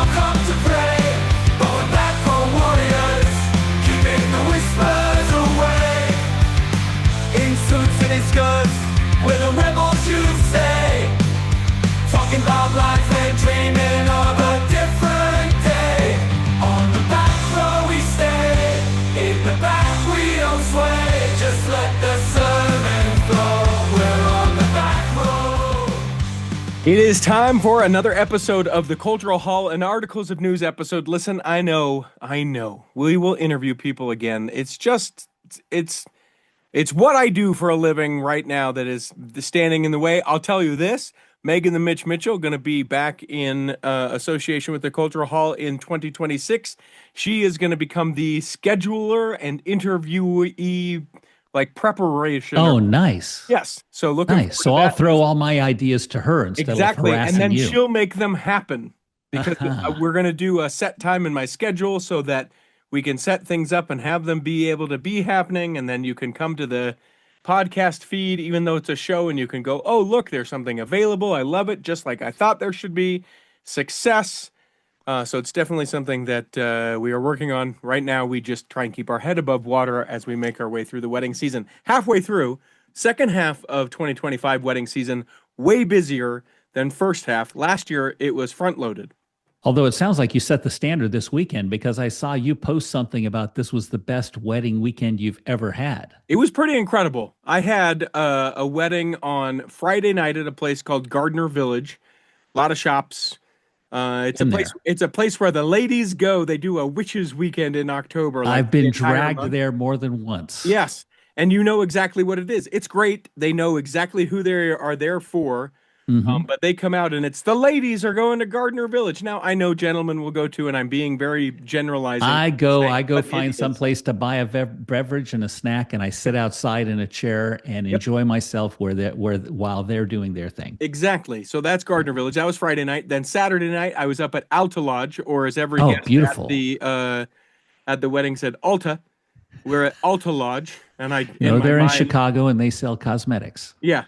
all come to pray. Going back for warriors, keeping the whispers away. In suits and in skirts, where the rebels should stay. Talking about life and dreaming of a different day. On the back row we stay, in the back we don't sway. Just let the sermon flow, we're on the back row. It is time for another episode of the Cultural Hall, an Articles of News episode. Listen, I know, we will interview people again. It's what I do for a living right now that is standing in the way. I'll tell you this. Megan the Mitch Mitchell going to be back in association with the Cultural Hall in 2026. She is going to become the scheduler and interviewee, like preparation. Oh, nice. Yes. So looking nice. So I'll throw all my ideas to her instead of harassing and then you. she'll make them happen because we're going to do a set time in my schedule so that we can set things up and have them be able to be happening. And then you can come to the podcast feed, even though it's a show, and you can go, oh, look, there's something available. I love it. Just like I thought there should be. Success. So it's definitely something that we are working on right now. We just try and keep our head above water as we make our way through the wedding season. Halfway through, second half of 2025 wedding season, way busier than first half. Last year, it was front loaded. Although it sounds like you set the standard this weekend because I saw you post something about this was the best wedding weekend you've ever had. It was pretty incredible. I had a wedding on Friday night at a place called Gardner Village. A lot of shops. It's a place where the ladies go. They do a witches weekend in October. I've been dragged there more than once. Yes. And you know exactly what it is. It's great. They know exactly who they are there for. Mm-hmm. But they come out and it's the ladies are going to Gardner Village. Now, I know gentlemen will go to, and I'm being very generalizing. I go find some place to buy a beverage and a snack, and I sit outside in a chair and enjoy myself while they're doing their thing. Exactly. So that's Gardner Village. That was Friday night. Then Saturday night, I was up at Alta Lodge, or as every guest beautiful. At the wedding said, Alta. We're at Alta Lodge, and they're in Chicago and they sell cosmetics. Yeah.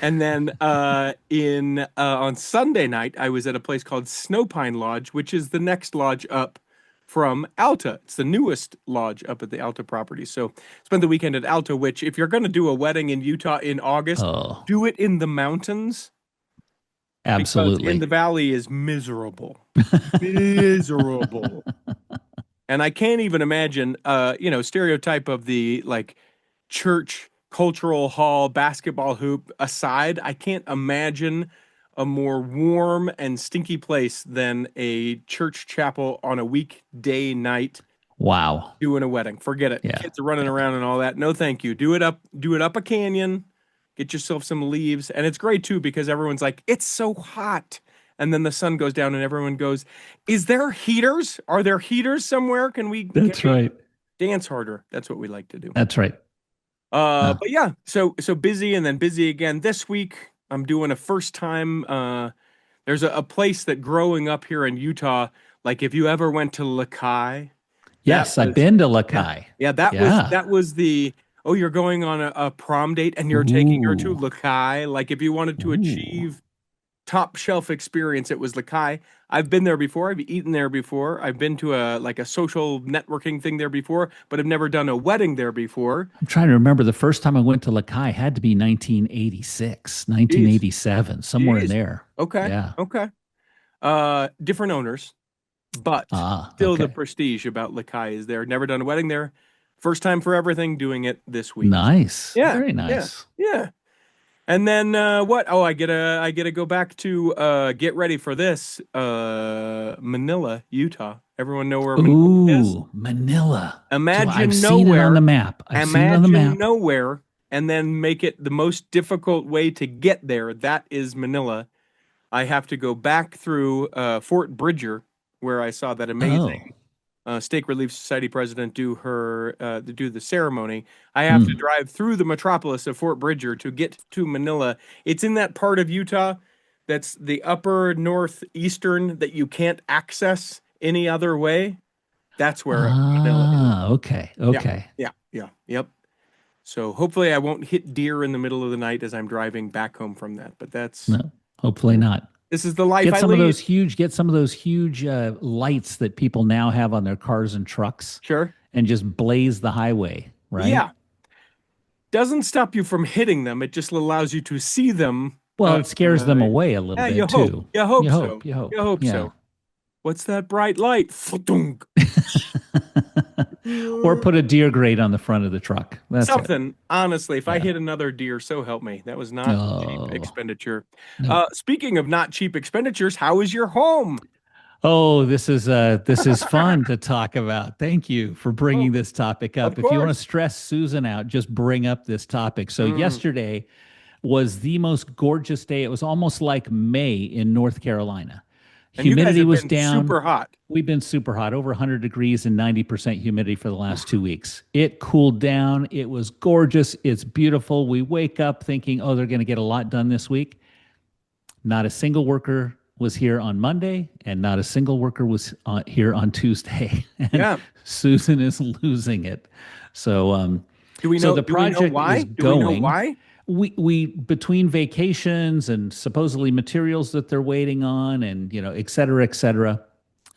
And then on Sunday night, I was at a place called Snowpine Lodge, which is the next lodge up from Alta. It's the newest lodge up at the Alta property. So spent the weekend at Alta, which if you're going to do a wedding in Utah in August, do it in the mountains. Absolutely. Because in the valley is miserable. Miserable. And I can't even imagine, stereotype of the like church cultural hall basketball hoop aside, I can't imagine a more warm and stinky place than a church chapel on a weekday night. Wow. Doing a wedding. Forget it. Yeah. Kids are running around and all that. No, thank you. Do it up a canyon. Get yourself some leaves. And it's great too because everyone's like, it's so hot. And then the sun goes down and everyone goes, is there heaters? Are there heaters somewhere? Can we right. Dance harder? That's what we like to do. That's right. But yeah, so busy and then busy again. This week, I'm doing a first time. There's a place that growing up here in Utah, like if you ever went to Lakai. Yes, I've been to Lakai. Yeah, that was the, you're going on a prom date and you're taking her to Lakai. Like if you wanted to achieve top shelf experience, it was Lakai. I've been there before. I've eaten there before. I've been to a social networking thing there before, but I've never done a wedding there before. I'm trying to remember the first time I went to Lakai had to be 1986, 1987, somewhere in there. Okay. Yeah. Okay. Different owners, but still the prestige about Lakai is there. Never done a wedding there. First time for everything, doing it this week. Nice. Yeah. Very nice. Yeah. And then what? Oh, I gotta go back to get ready for this. Manila, Utah. Everyone know where Manila is? Manila. Imagine I've nowhere. Seen it on the map. Imagine nowhere, and then make it the most difficult way to get there. That is Manila. I have to go back through Fort Bridger, where I saw that amazing Stake Relief Society president do the ceremony. I have to drive through the metropolis of Fort Bridger to get to Manila. It's in that part of Utah that's the upper northeastern that you can't access any other way. That's where Manila is. Okay. Yep. So hopefully I won't hit deer in the middle of the night as I'm driving back home from that. But that's no, hopefully not. This is the life I lead. Get some of those huge lights that people now have on their cars and trucks. Sure. And just blaze the highway, right? Yeah. Doesn't stop you from hitting them. It just allows you to see them. Well, it scares them away a little bit too. You hope so. You hope so. What's that bright light? Or put a deer grate on the front of the truck. That's something. Honestly, if I hit another deer, so help me. That was not cheap expenditure. No. Speaking of not cheap expenditures, how is your home? Oh, this is fun to talk about. Thank you for bringing this topic up. If you want to stress Susan out, just bring up this topic. So yesterday was the most gorgeous day. It was almost like May in North Carolina. And humidity was been down. Super hot. We've been super hot, over 100 degrees and 90% humidity for the last 2 weeks. It cooled down. It was gorgeous. It's beautiful. We wake up thinking, oh, they're going to get a lot done this week. Not a single worker was here on Monday, and not a single worker was here on Tuesday. And Susan is losing it. So, do we know? So the project is going. Do we know why? We between vacations and supposedly materials that they're waiting on, and et cetera,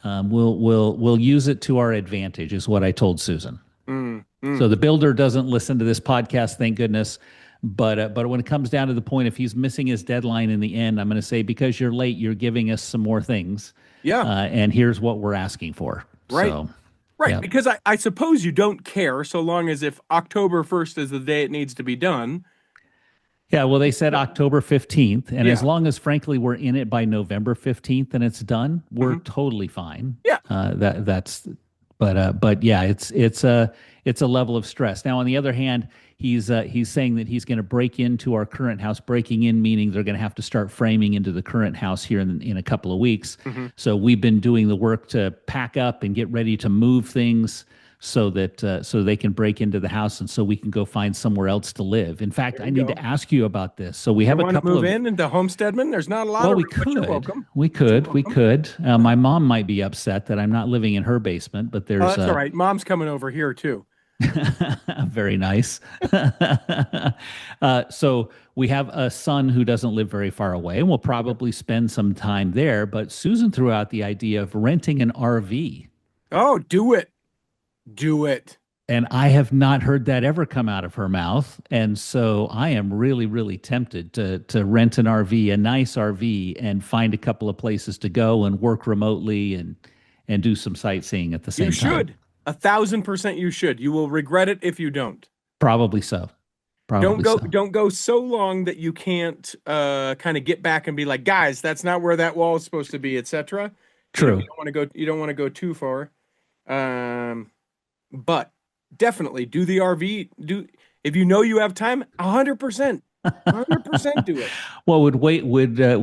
we'll use it to our advantage, is what I told Susan. So the builder doesn't listen to this podcast, thank goodness. But when it comes down to the point, if he's missing his deadline in the end, I'm going to say, because you're late, you're giving us some more things. Yeah. And here's what we're asking for. Right. So, right. Because I suppose you don't care, so long as if October 1st is the day it needs to be done. Yeah, well, they said October 15th, and as long as, frankly, we're in it by November 15th and it's done, we're totally fine. Yeah, but yeah, it's a level of stress. Now, on the other hand, he's saying that he's going to break into our current house. Breaking in meaning they're going to have to start framing into the current house here in a couple of weeks. So we've been doing the work to pack up and get ready to move things, so that so they can break into the house, and so we can go find somewhere else to live. In fact, I need to ask you about this. So we have a couple move into Homesteadman. There's not a lot of. We could. My mom might be upset that I'm not living in her basement, but there's. That's all right. Mom's coming over here too. Very nice. So we have a son who doesn't live very far away, and we'll probably spend some time there. But Susan threw out the idea of renting an RV. Oh, do it. Do it. And I have not heard that ever come out of her mouth. And so I am really, really tempted to rent an RV, a nice RV, and find a couple of places to go and work remotely and do some sightseeing at the same time. You should. 1,000% you should. You will regret it if you don't. Probably so. Don't go so long that you can't kind of get back and be like, guys, that's not where that wall is supposed to be, etc. True. You don't want to go too far. But definitely do the RV. If you know you have time, 100%. 100% do it. Well, would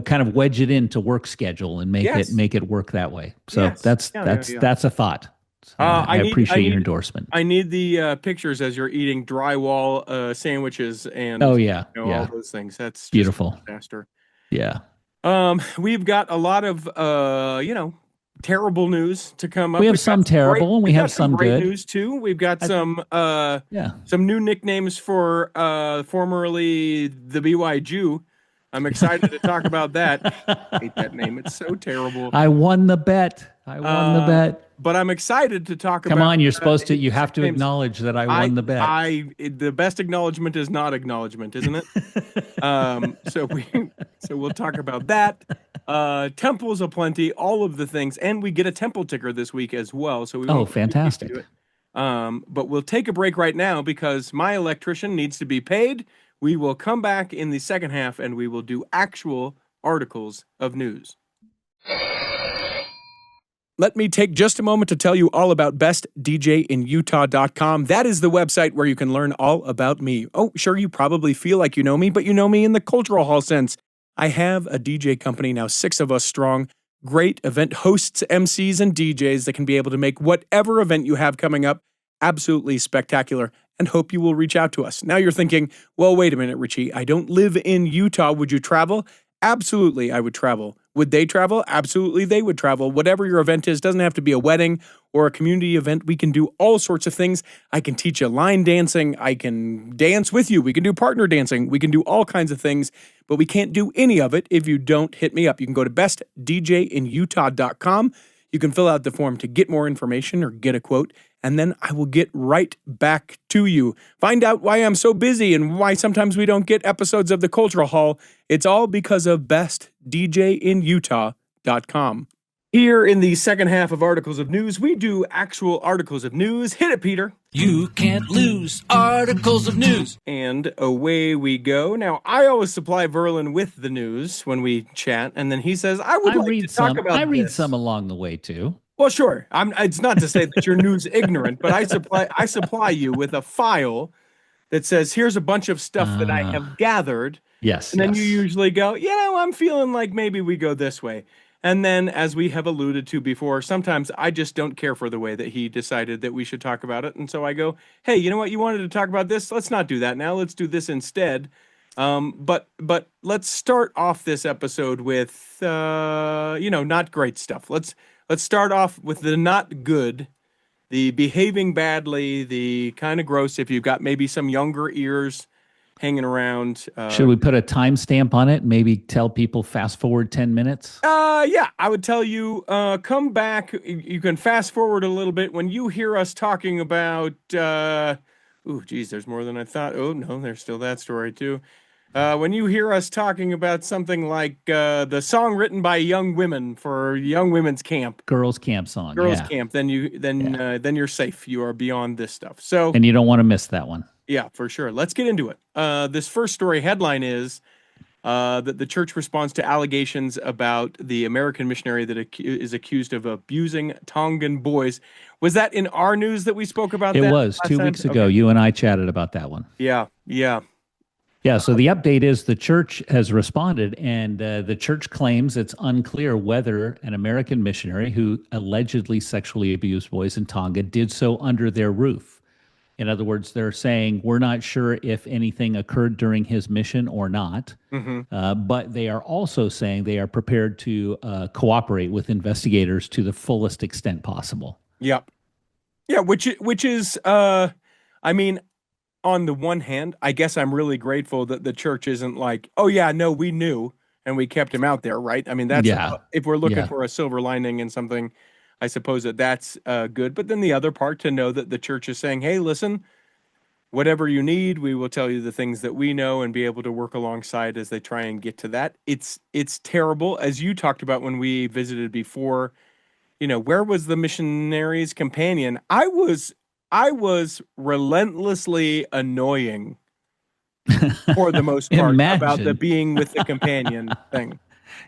kind of wedge it into work schedule and make it work that way. So that's a thought. So I appreciate your endorsement. I need the pictures as you're eating drywall sandwiches and all those things. That's just beautiful. Faster. Yeah. We've got a lot of terrible news to come up. We have some terrible, and we have some great good news too. We've got some new nicknames for formerly the BY Jew. I'm excited to talk about that. I hate that name. It's so terrible. I won the bet. But I'm excited to talk about. Come on, you're supposed to. You have to acknowledge that I won the bet. The best acknowledgement is not acknowledgement, isn't it? So we'll talk about that. Temples aplenty, all of the things, and we get a temple ticker this week as well. So we fantastic. But we'll take a break right now because my electrician needs to be paid. We will come back in the second half and we will do actual articles of news. Let me take just a moment to tell you all about bestdjinutah.com. That is the website where you can learn all about me. Oh, sure, you probably feel like you know me, but you know me in the cultural hall sense. I have a DJ company, now 6 of us strong, great event hosts, MCs, and DJs that can be able to make whatever event you have coming up absolutely spectacular, and hope you will reach out to us. Now you're thinking, well, wait a minute, Richie, I don't live in Utah. Would you travel? Absolutely, I would travel. Would they travel? Absolutely, they would travel. Whatever your event is, doesn't have to be a wedding or a community event. We can do all sorts of things. I can teach you line dancing. I can dance with you. We can do partner dancing. We can do all kinds of things, but we can't do any of it if you don't hit me up. You can go to bestdjinutah.com. You can fill out the form to get more information or get a quote, and then I will get right back to you. Find out why I'm so busy and why sometimes we don't get episodes of the Cultural Hall. It's all because of bestdjinutah.com. Here in the second half of Articles of News, we do actual articles of news. Hit it, Peter. You can't lose articles of news. And away we go. Now, I always supply Verlin with the news when we chat, and then he says, I would like to talk about I read this. some along the way, too. Well, sure. It's not to say that you're news ignorant, but I supply you with a file that says, here's a bunch of stuff that I have gathered. Yes. And then you usually go, I'm feeling like maybe we go this way. And then, as we have alluded to before, sometimes I just don't care for the way that he decided that we should talk about it. And so I go, hey, you know what? You wanted to talk about this? Let's not do that now. Let's do this instead. But let's start off this episode with, not great stuff. Let's start off with the not good, the behaving badly, the kind of gross. If you've got maybe some younger ears hanging around. Should we put a timestamp on it? Maybe tell people fast forward 10 minutes? Yeah, I would tell you, come back. You can fast forward a little bit when you hear us talking about, there's more than I thought. Oh, no, there's still that story too. When you hear us talking about something like the song written by young women for young women's camp. Girls' camp song. Girls' camp, then you're safe. You are beyond this stuff. So, and you don't want to miss that one. Yeah, for sure. Let's get into it. This first story headline is that the church responds to allegations about the American missionary that is accused of abusing Tongan boys. Was that in our news that we spoke about that? It was 2 weeks ago. Okay. You and I chatted about that one. Yeah. So the update is the church has responded, and the church claims it's unclear whether an American missionary who allegedly sexually abused boys in Tonga did so under their roof. In other words, they're saying we're not sure if anything occurred during his mission or not, but they are also saying they are prepared to cooperate with investigators to the fullest extent possible. Yeah, which is, on the one hand, I guess I'm really grateful that the church isn't like, oh yeah, no, we knew and we kept him out there, right? I mean, that's if we're looking for a silver lining in something. I suppose that's good. But then the other part, to know that the church is saying, hey, listen, whatever you need, we will tell you the things that we know and be able to work alongside as they try and get to that. It's terrible. As you talked about when we visited before, where was the missionary's companion? I was relentlessly annoying for the most part about the being with the companion thing.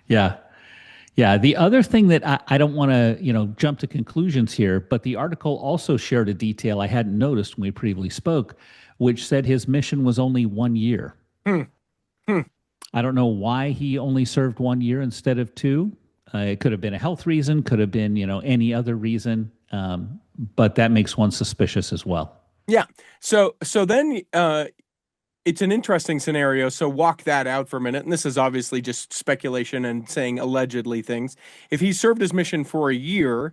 Yeah. The other thing that I don't want to, jump to conclusions here, but the article also shared a detail I hadn't noticed when we previously spoke, which said his mission was only 1 year. I don't know why he only served 1 year instead of 2. It could have been a health reason, could have been, any other reason, but that makes one suspicious as well. Yeah. So then it's an interesting scenario, so walk that out for a minute. And this is obviously just speculation and saying allegedly things. If he served his mission for a year,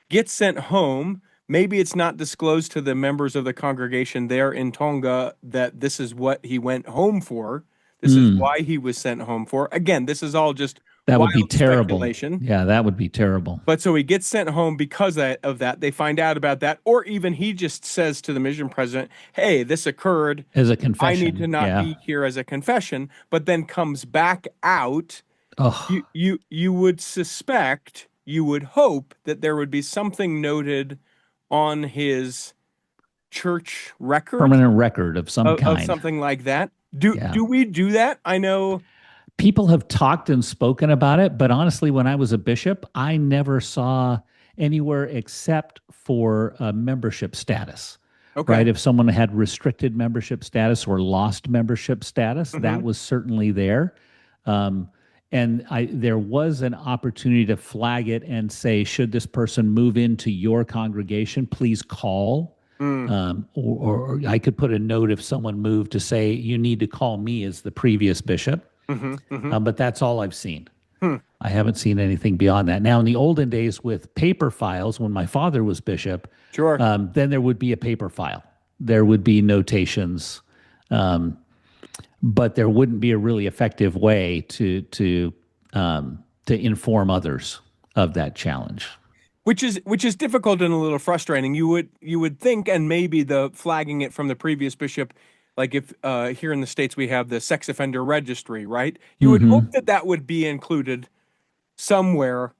gets sent home, maybe it's not disclosed to the members of the congregation there in Tonga that this is what he went home for. This is why he was sent home for. Again, this is all just that would be terrible. Speculation. Yeah, that would be terrible. But so he gets sent home because of that. They find out about that, or even he just says to the mission president, "Hey, this occurred as a confession. I need to not be here as a confession." But then comes back out. You would suspect, you would hope that there would be something noted on his church record, permanent record of some kind, of something like that. Do we do that? I know people have talked and spoken about it, but honestly, when I was a bishop, I never saw anywhere except for membership status. Okay. Right? If someone had restricted membership status or lost membership status, that was certainly there. And there was an opportunity to flag it and say, should this person move into your congregation, please call. Or I could put a note if someone moved to say, you need to call me as the previous bishop. But that's all I've seen. I haven't seen anything beyond that. Now, in the olden days with paper files, when my father was bishop, Sure. then there would be a paper file. There would be notations, but there wouldn't be a really effective way to inform others of that challenge. Which is difficult and a little frustrating. You would think, and maybe the flagging it from the previous bishop, like if here in the States we have the sex offender registry, right? You would hope that that would be included somewhere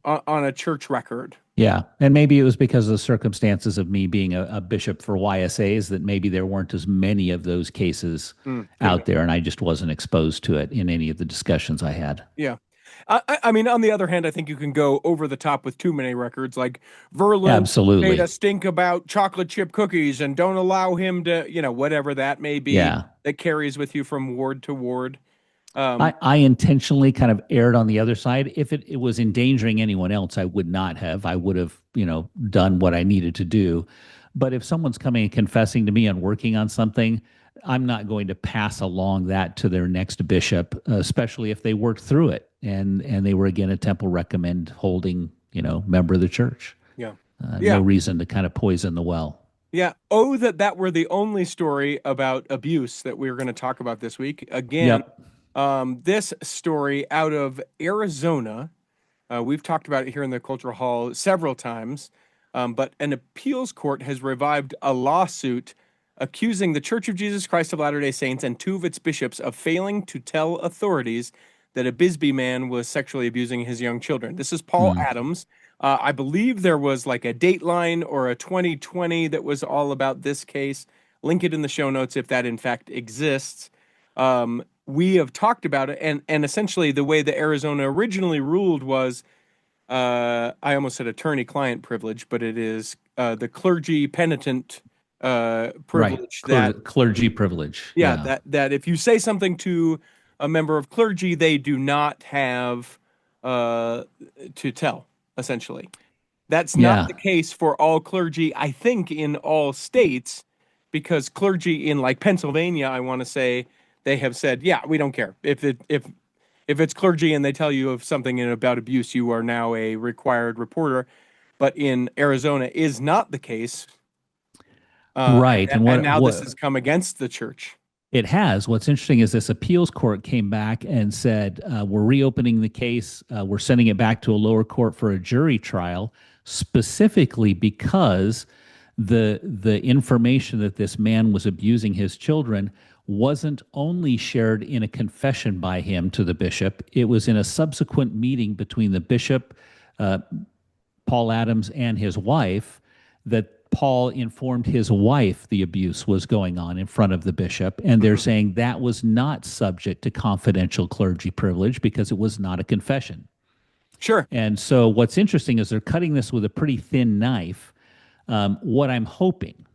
on a church record. Yeah, and maybe it was because of the circumstances of me being a bishop for YSAs that maybe there weren't as many of those cases out there, and I just wasn't exposed to it in any of the discussions I had. Yeah. I mean, on the other hand, I think you can go over the top with too many records. Like Verlin Absolutely. made a stink about chocolate chip cookies, and don't allow him to, whatever that may be, that carries with you from ward to ward. I intentionally kind of erred on the other side. If it was endangering anyone else, I would not have. I would have, done what I needed to do. But if someone's coming and confessing to me and working on something, I'm not going to pass along that to their next bishop, especially if they worked through it and they were, again, a temple recommend holding, member of the church. Yeah. No reason to kind of poison the well. Yeah. Oh, that were the only story about abuse that we were going to talk about this week. Again, this story out of Arizona, we've talked about it here in the Cultural Hall several times, but an appeals court has revived a lawsuit accusing the Church of Jesus Christ of Latter-day Saints and two of its bishops of failing to tell authorities that a Bisbee man was sexually abusing his young children. This is Paul Adams. I believe there was like a Dateline or a 2020 that was all about this case. Link it in the show notes if that in fact exists. We have talked about it, and essentially the way that Arizona originally ruled was, I almost said attorney-client privilege, but it is the clergy penitent privilege. Right, clergy privilege. Yeah, that if you say something to a member of clergy, they do not have to tell, essentially. That's not the case for all clergy, I think, in all states, because clergy in like Pennsylvania, I want to say, they have said, we don't care. If it's clergy and they tell you of something about abuse, you are now a required reporter. But in Arizona is not the case. Right. And now this has come against the church. It has. What's interesting is this appeals court came back and said, we're reopening the case. We're sending it back to a lower court for a jury trial, specifically because the information that this man was abusing his children wasn't only shared in a confession by him to the bishop. It was in a subsequent meeting between the bishop, Paul Adams, and his wife, that Paul informed his wife the abuse was going on in front of the bishop. And they're saying that was not subject to confidential clergy privilege because it was not a confession. Sure. And so what's interesting is they're cutting this with a pretty thin knife. What I'm hoping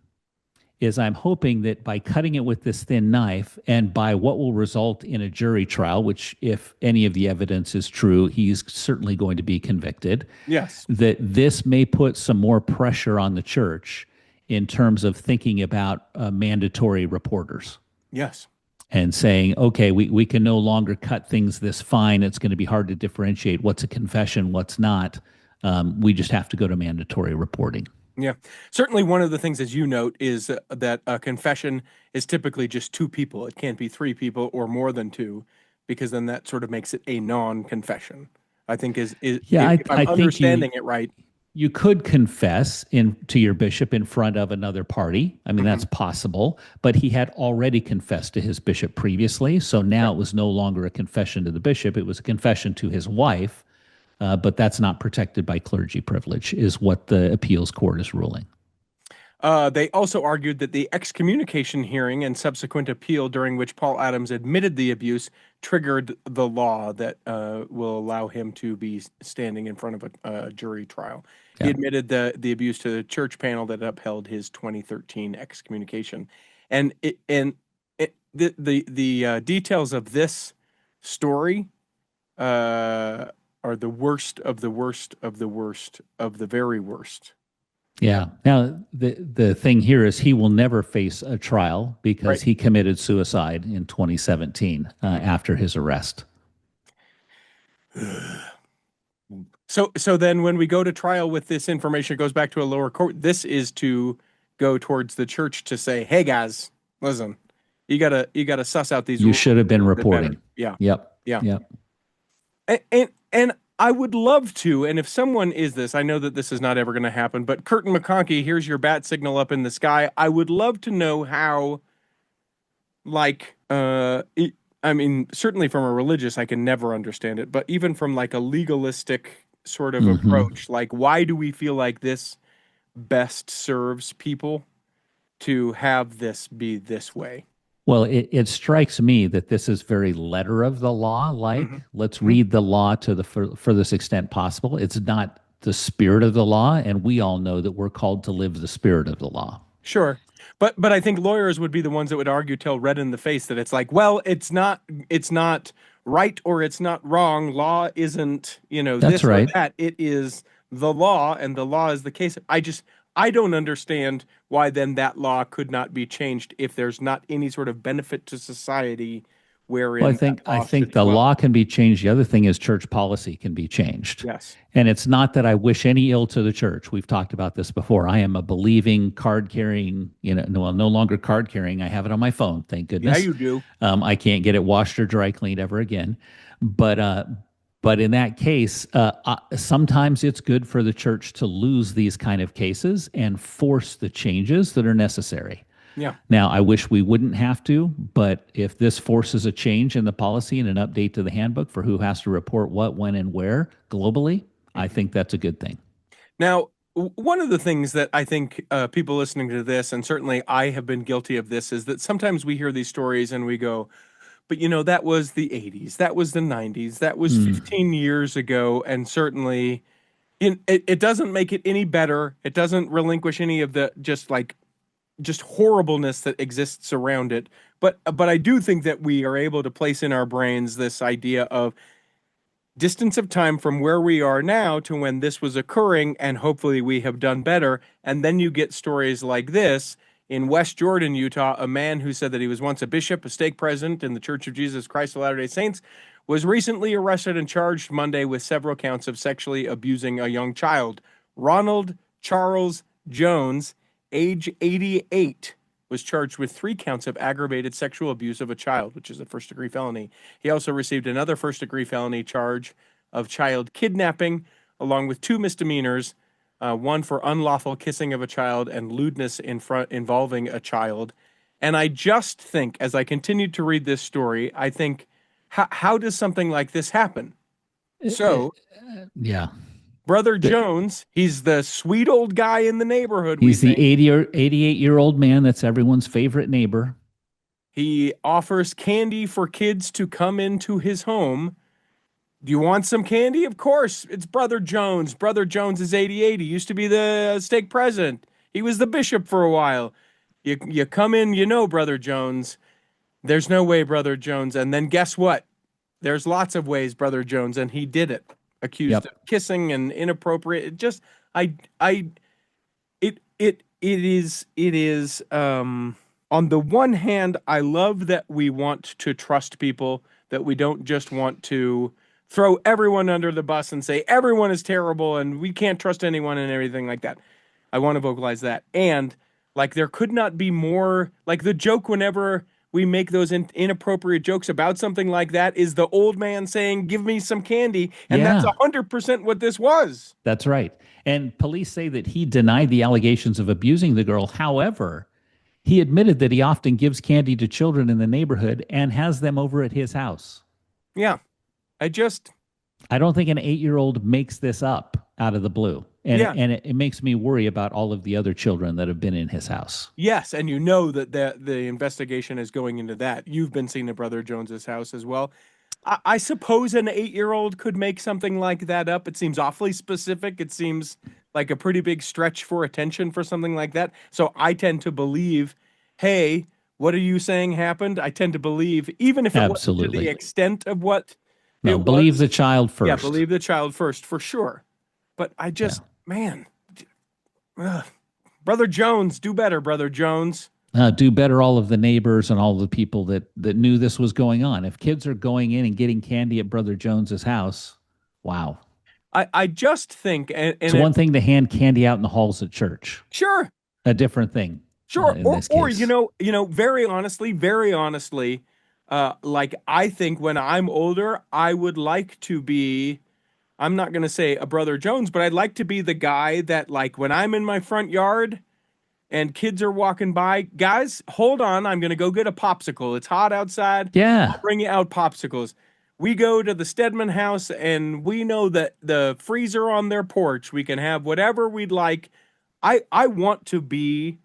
that by cutting it with this thin knife and by what will result in a jury trial, which if any of the evidence is true, he's certainly going to be convicted. Yes. That this may put some more pressure on the church in terms of thinking about mandatory reporters. Yes. And saying, okay, we can no longer cut things this fine. It's going to be hard to differentiate what's a confession, what's not. We just have to go to mandatory reporting. Yeah. Certainly one of the things, as you note, is that a confession is typically just two people. It can't be three people or more than two, because then that sort of makes it a non-confession, I think if I'm understanding it right. You could confess to your bishop in front of another party. I mean, that's possible, but he had already confessed to his bishop previously. So now it was no longer a confession to the bishop. It was a confession to his wife. But that's not protected by clergy privilege, is what the appeals court is ruling. They also argued that the excommunication hearing and subsequent appeal during which Paul Adams admitted the abuse triggered the law that will allow him to be standing in front of a jury trial. Yeah. He admitted the abuse to the church panel that upheld his 2013 excommunication. And the details of this story are the worst of the worst of the worst of the very worst. Yeah. Now, the thing here is he will never face a trial because he committed suicide in 2017 after his arrest. So then when we go to trial with this information, it goes back to a lower court. This is to go towards the church to say, hey guys, listen, you gotta suss out these You rules should have been a little bit better. reporting. Yeah. Yep. Yeah. Yep. And I would love to, and if someone is this, I know that this is not ever going to happen, but Curtin McConkie, here's your bat signal up in the sky. I would love to know how, like, I mean, certainly from a religious, I can never understand it, but even from like a legalistic sort of approach, like, why do we feel like this best serves people to have this be this way? Well, it strikes me that this is very letter of the law, like let's read the law to the furthest extent possible. It's not the spirit of the law, and we all know that we're called to live the spirit of the law. Sure. But I think lawyers would be the ones that would argue till red in the face that it's like, well, it's not right or it's not wrong. Law isn't, That's this right. or that. It is the law, and the law is the case. I don't understand why then that law could not be changed if there's not any sort of benefit to society wherein Well, that I law think should the dwell. law can be changed. The other thing is church policy can be changed. Yes. And it's not that I wish any ill to the church. We've talked about this before. I am a believing, card carrying, no longer card carrying. I have it on my phone. Thank goodness. Yeah, you do. I can't get it washed or dry cleaned ever again. But in that case, sometimes it's good for the church to lose these kind of cases and force the changes that are necessary. Yeah. Now, I wish we wouldn't have to, but if this forces a change in the policy and an update to the handbook for who has to report what, when, and where globally, I think that's a good thing. Now, one of the things that I think people listening to this, and certainly I have been guilty of this, is that sometimes we hear these stories and we go, but that was the 80s, that was the 90s, that was 15 years ago, and certainly it doesn't make it any better. It doesn't relinquish any of the just horribleness that exists around it. But I do think that we are able to place in our brains this idea of distance of time from where we are now to when this was occurring, and hopefully we have done better. And then you get stories like this. In West Jordan, Utah, a man who said that he was once a bishop, a stake president in the Church of Jesus Christ of Latter-day Saints, was recently arrested and charged Monday with several counts of sexually abusing a young child. Ronald Charles Jones, age 88, was charged with 3 counts of aggravated sexual abuse of a child, which is a first-degree felony. He also received another first-degree felony charge of child kidnapping, along with 2 misdemeanors, one for unlawful kissing of a child and lewdness involving a child. And I just think, as I continued to read this story, I think, how does something like this happen? So, yeah. Brother Jones, he's the sweet old guy in the neighborhood. He's the 80 or 88-year-old man that's everyone's favorite neighbor. He offers candy for kids to come into his home. Do you want some candy? Of course. It's Brother Jones. Brother Jones is 88. He used to be the stake president. He was the bishop for a while. You come in, Brother Jones. There's no way, Brother Jones. And then guess what? There's lots of ways, Brother Jones, and he did it. Accused of kissing and inappropriate. It just, it is, on the one hand, I love that we want to trust people, that we don't just want to throw everyone under the bus and say everyone is terrible and we can't trust anyone and everything like that. I want to vocalize that. And there could not be more, the joke whenever we make those inappropriate jokes about something like that is the old man saying, give me some candy. And that's 100% what this was. That's right. And police say that he denied the allegations of abusing the girl. However, he admitted that he often gives candy to children in the neighborhood and has them over at his house. Yeah. I don't think an 8-year-old makes this up out of the blue. And, it makes me worry about all of the other children that have been in his house. Yes, and that the investigation is going into that. You've been seen at Brother Jones's house as well. I suppose an 8-year-old could make something like that up. It seems awfully specific. It seems like a pretty big stretch for attention for something like that. So I tend to believe, hey, what are you saying happened? I tend to believe, even if it wasn't to the extent of what believe the child first. Yeah, believe the child first, for sure. But I just, Brother Jones, do better, Brother Jones. Do better, all of the neighbors and all the people that knew this was going on. If kids are going in and getting candy at Brother Jones's house, Wow. I just think, and It's one thing to hand candy out in the halls at church. sure, A different thing sure, in this or case. very honestly, like I think when I'm older, I would like to be. I'm not gonna say a Brother Jones, but I'd like to be the guy that, like, when I'm in my front yard and kids are walking by, guys, hold on, I'm gonna go get a popsicle. It's hot outside. I'll Yeah. bring you out popsicles. We go to the Stedman house and we know that the freezer on their porch, we can have whatever we'd like. I want to be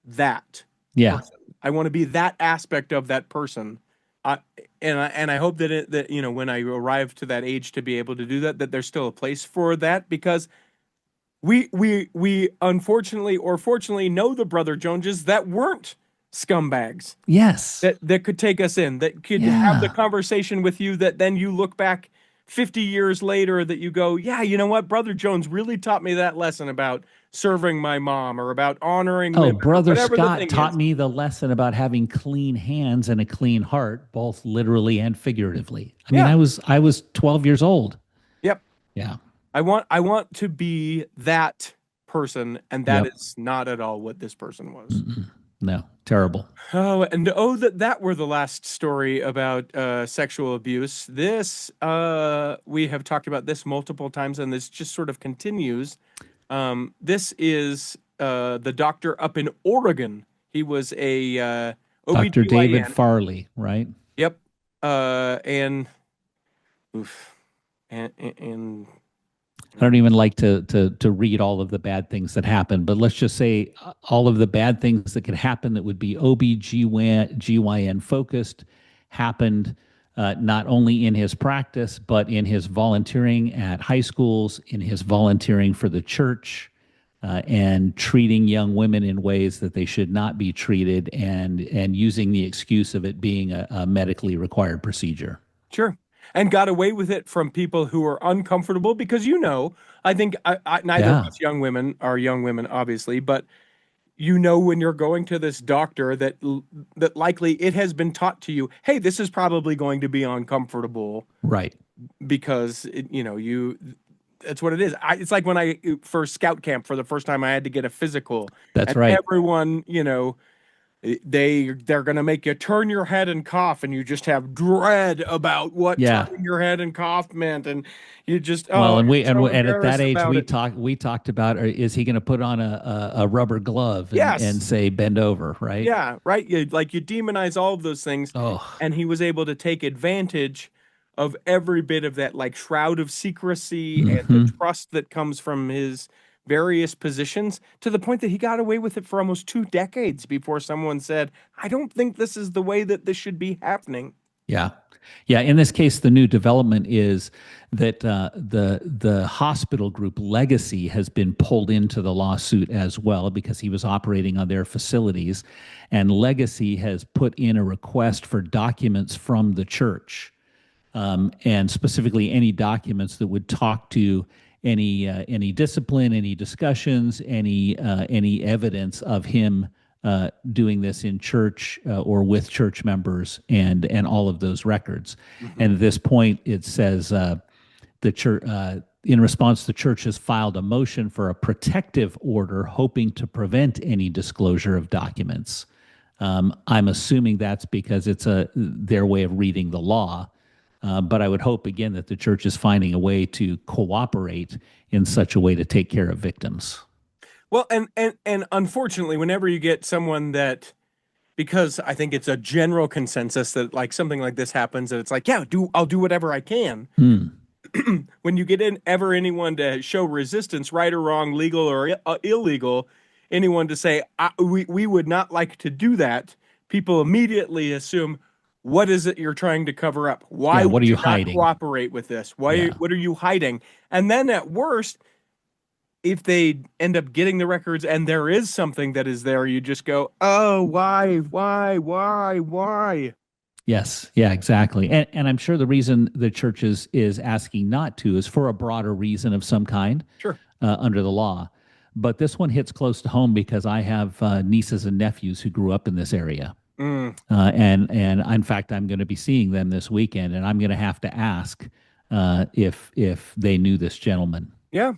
that Yeah. person. I want to be that aspect of that person. I and I hope that when I arrive to that age to be able to do that, that there's still a place for that, because we unfortunately or fortunately know the Brother Joneses that weren't scumbags, Yes. that could take us in, that could have the Yeah. conversation with you, that then you look back 50 years later that you go, yeah, you know what? Brother Jones really taught me that lesson about serving my mom or about honoring Oh, women or Brother whatever the Scott thing taught is. me the lesson about having clean hands and a clean heart, both literally and figuratively. I mean, Yeah. I was 12 years old. Yep. Yeah. I want to be that person, and that Yep. is not at all what this person was. No, terrible. Oh, and oh, that were the last story about sexual abuse. This we have talked about this multiple times, and this just sort of continues. This is the doctor up in Oregon. He was a Dr. David OBGYN. Farley, right? Yep. And oof. And I don't even like to read all of the bad things that happen, but let's just say all of the bad things that could happen that would be OB/GYN focused happened not only in his practice, but in his volunteering at high schools, in his volunteering for the church, and treating young women in ways that they should not be treated, and using the excuse of it being a medically required procedure. sure. And got away with it from people who are uncomfortable because, I think neither of Yeah. us young women are young women, obviously, but when you're going to this doctor that likely it has been taught to you, hey, this is probably going to be uncomfortable Right. because that's what it is. It's like when I for scout camp for the first time, I had to get a physical. That's And right. everyone, they're gonna make you turn your head and cough, and you just have dread about what Yeah. turning your head and cough meant, and you just Well, and you're we so and at that embarrassed age about we it. talked about is he going to put on a rubber glove and Yes. say bend over, right? Yeah, right. You demonize all of those things, Oh, and he was able to take advantage of every bit of that, like, shroud of secrecy and the trust that comes from his various positions, to the point that he got away with it for almost 2 decades before someone said, "I don't think this is the way that this should be happening." yeah, yeah. In this case, the new development is that the hospital group Legacy has been pulled into the lawsuit as well because he was operating on their facilities, and Legacy has put in a request for documents from the church. And specifically any documents that would talk to any discipline, any discussions, any evidence of him doing this in church or with church members, and all of those records. And at this point, it says the church. In response, the church has filed a motion for a protective order, hoping to prevent any disclosure of documents. I'm assuming that's because it's their way of reading the law. But I would hope again that the church is finding a way to cooperate in such a way to take care of victims. Well, and unfortunately, whenever you get someone that, because I think it's a general consensus that, like, something like this happens, and it's like, yeah, I'll do whatever I can. When you get anyone to show resistance, right or wrong, legal or illegal, anyone to say, we would not like to do that, people immediately assume, what is it you're trying to cover up? Why Yeah, what would are you you not hiding? cooperate with this? Yeah. What are you hiding? And then at worst, if they end up getting the records and there is something that is there, you just go, oh, why? Yes. Yeah, exactly. And I'm sure the reason the church is asking not to is for a broader reason of some kind. Sure. Under the law. But this one hits close to home because I have nieces and nephews who grew up in this area. And in fact, I'm going to be seeing them this weekend, and I'm going to have to ask if they knew this gentleman. Yeah,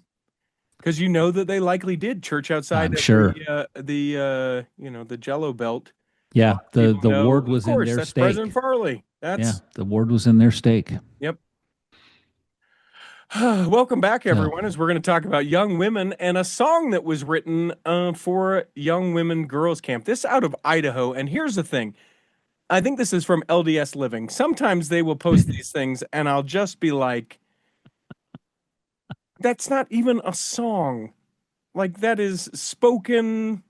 because you know that they likely did church outside I'm of sure. the Jello Belt. A Yeah, lot of the people the know, ward of was in course, their that's President steak. Farley. Yeah, That's the ward was in their steak. yep. Welcome back, So everyone, as we're going to talk about young women and a song that was written for young women girls camp. This out of Idaho, and here's the thing. I think this is from LDS Living. Sometimes they will post these things, and I'll just be like, "That's not even a song. Like that is spoken."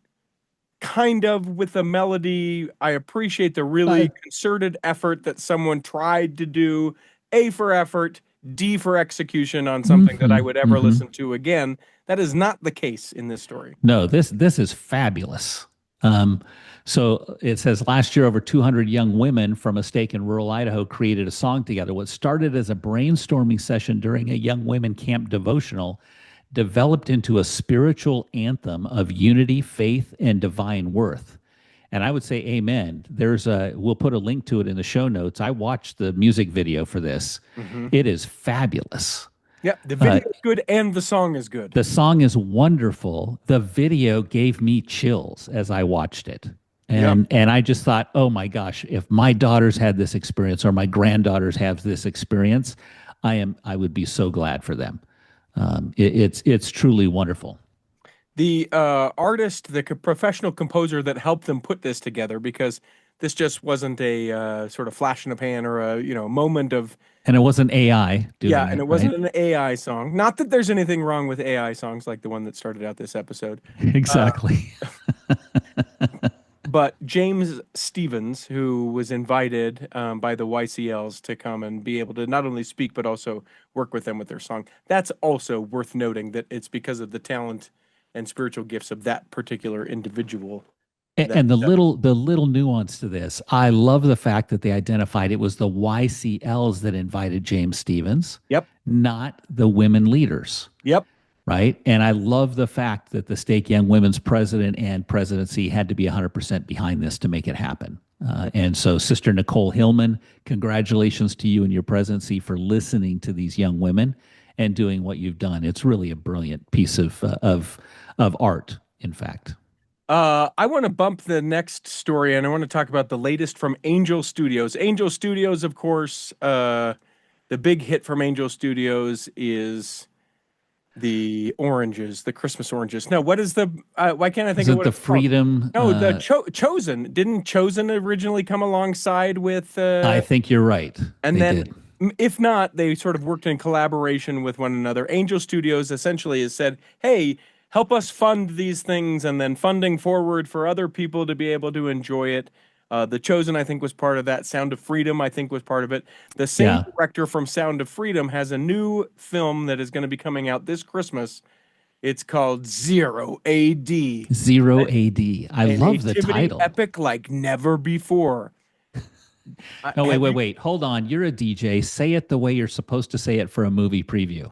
Kind of with a melody. I appreciate the really I, concerted effort that someone tried to do. A for effort, D for execution on something that I would ever listen to again. That is not the case in this story. No, this is fabulous. Um, so it says last year, over 200 young women from a stake in rural Idaho created a song together. What started as a brainstorming session during a young women camp devotional developed into a spiritual anthem of unity, faith, and divine worth. And I would say amen. We'll put a link to it in the show notes. I watched the music video for this. Mm-hmm. It is fabulous. Yeah, the video is good and the song is good. The song is wonderful. The video gave me chills as I watched it. And I just thought, oh my gosh, if my daughters had this experience or my granddaughters have this experience, I would be so glad for them. It's truly wonderful. The artist, the professional composer that helped them put this together, because this just wasn't a sort of flash in the pan or a moment of. And it wasn't AI doing Yeah, it, and it wasn't right? an AI song. Not that there's anything wrong with AI songs like the one that started out this episode. Exactly. But James Stevens, who was invited by the YCLs to come and be able to not only speak but also work with them with their song. That's also worth noting that it's because of the talent and spiritual gifts of that particular individual. And the little nuance to this, I love the fact that they identified it was the YCLs that invited James Stevens, Yep. not the women leaders. Yep. Right. And I love the fact that the Stake Young Women's president and presidency had to be 100% behind this to make it happen. And so, Sister Nicole Hillman, congratulations to you and your presidency for listening to these young women and doing what you've done. It's really a brilliant piece of art, in fact. I want to bump the next story, and I want to talk about the latest from Angel Studios. Angel Studios, of course, the big hit from Angel Studios is the oranges, the Christmas oranges. No, what is the? Why can't I think Is of it what the it's called? Freedom? No, the Chosen. Didn't Chosen originally come alongside with? I think you're right. And They then, did. if not, they sort of worked in collaboration with one another. Angel Studios essentially has said, "Hey, help us fund these things," and then funding forward for other people to be able to enjoy it. The Chosen, I think, was part of that. Sound of Freedom, I think, was part of it. The same Yeah. director from Sound of Freedom has a new film that is going to be coming out this Christmas. It's called Zero AD. Zero AD. I A love the nativity title. epic like never before. Oh, Have you- wait. Hold on. You're a DJ. Say it the way you're supposed to say it for a movie preview.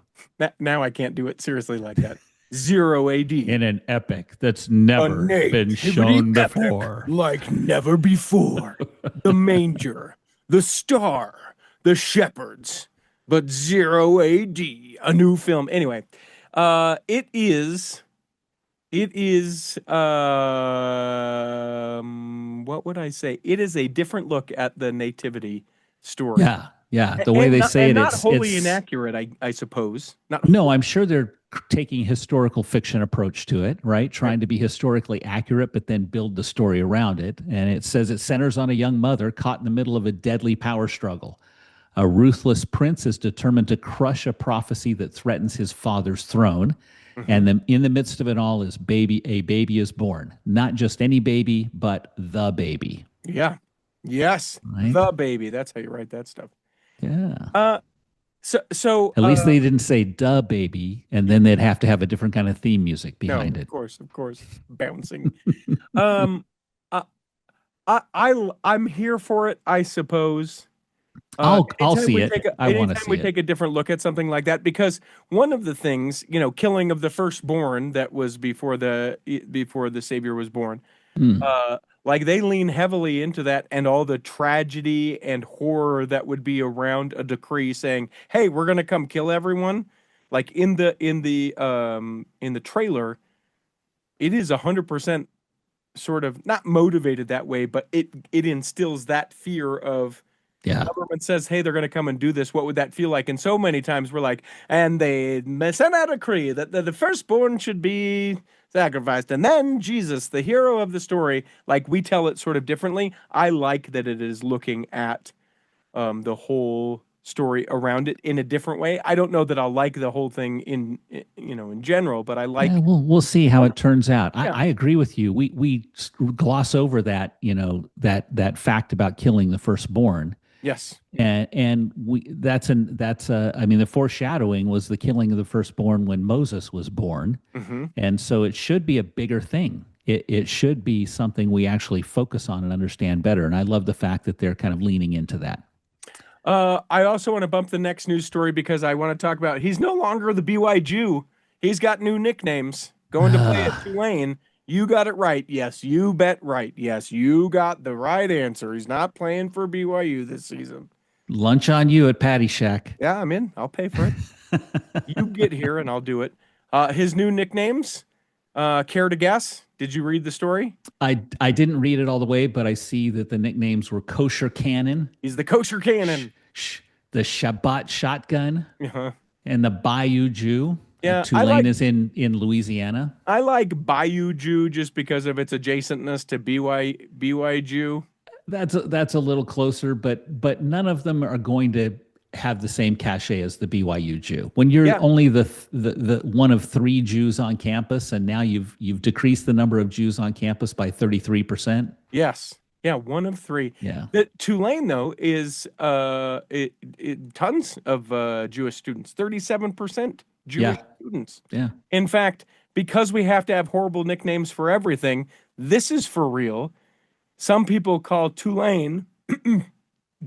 Now I can't do it seriously like that. Zero AD. In an epic that's never been shown before. Like never before. The manger, the star, the shepherds, but Zero AD, a new film. Anyway, it is what would I say? It is a different look at the nativity story. Yeah. The way they say it, not it's wholly inaccurate, I suppose. Not No, I'm sure they're taking historical fiction approach to it, right? Trying to be historically accurate, but then build the story around it. And it says it centers on a young mother caught in the middle of a deadly power struggle. A ruthless prince is determined to crush a prophecy that threatens his father's throne. Mm-hmm. And then in the midst of it all is a baby is born. Not just any baby, but the baby. Yeah. Yes. Right? The baby. That's how you write that stuff. Yeah. So At least they didn't say "duh baby," and then they'd have to have a different kind of theme music behind no, it. Of course, bouncing. I'm here for it, I suppose. I'll Anytime see we it. take a- I want to anytime see we it. take a different look at something like that, because one of the things, killing of the firstborn that was before the Savior was born. Hmm. Like they lean heavily into that and all the tragedy and horror that would be around a decree saying, "Hey, we're going to come kill everyone." Like in the trailer, it is 100% sort of not motivated that way, but it instills that fear of Yeah. government says, "Hey, they're going to come and do this." What would that feel like? And so many times we're like, and they sent out a decree that the firstborn should be sacrificed, and then Jesus, the hero of the story, like we tell it sort of differently. I like that it is looking at the whole story around it in a different way. I don't know that I'll like the whole thing in general, but I like. Yeah, we'll see how it turns out. Yeah. I agree with you. We gloss over that, that fact about killing the firstborn. Yes. And I mean, the foreshadowing was the killing of the firstborn when Moses was born. And so it should be a bigger thing. It should be something we actually focus on and understand better. And I love the fact that they're kind of leaning into that. I also want to bump the next news story because I want to talk about he's no longer the BY Jew. He's got new nicknames. Going to play at Tulane. You got it right. Yes, you bet right. Yes, you got the right answer. He's not playing for BYU this season. Lunch on you at Patty Shack. Yeah, I'm in. I'll pay for it. You get here and I'll do it. His new nicknames, care to guess? Did you read the story? I didn't read it all the way, but I see that the nicknames were Kosher Cannon. He's the Kosher Cannon. The Shabbat Shotgun. Uh-huh. And the Bayou Jew. Yeah, Tulane is in Louisiana. I like Bayou Jew just because of its adjacentness to BY Jew. That's a little closer, but none of them are going to have the same cachet as the BYU Jew. When you're only the one of 3 Jews on campus, and now you've decreased the number of Jews on campus by 33%. Yes. Yeah, 1 of 3. Yeah. Tulane though is tons of Jewish students. 37% Jewish students. Yeah. In fact, because we have to have horrible nicknames for everything, this is for real. Some people call Tulane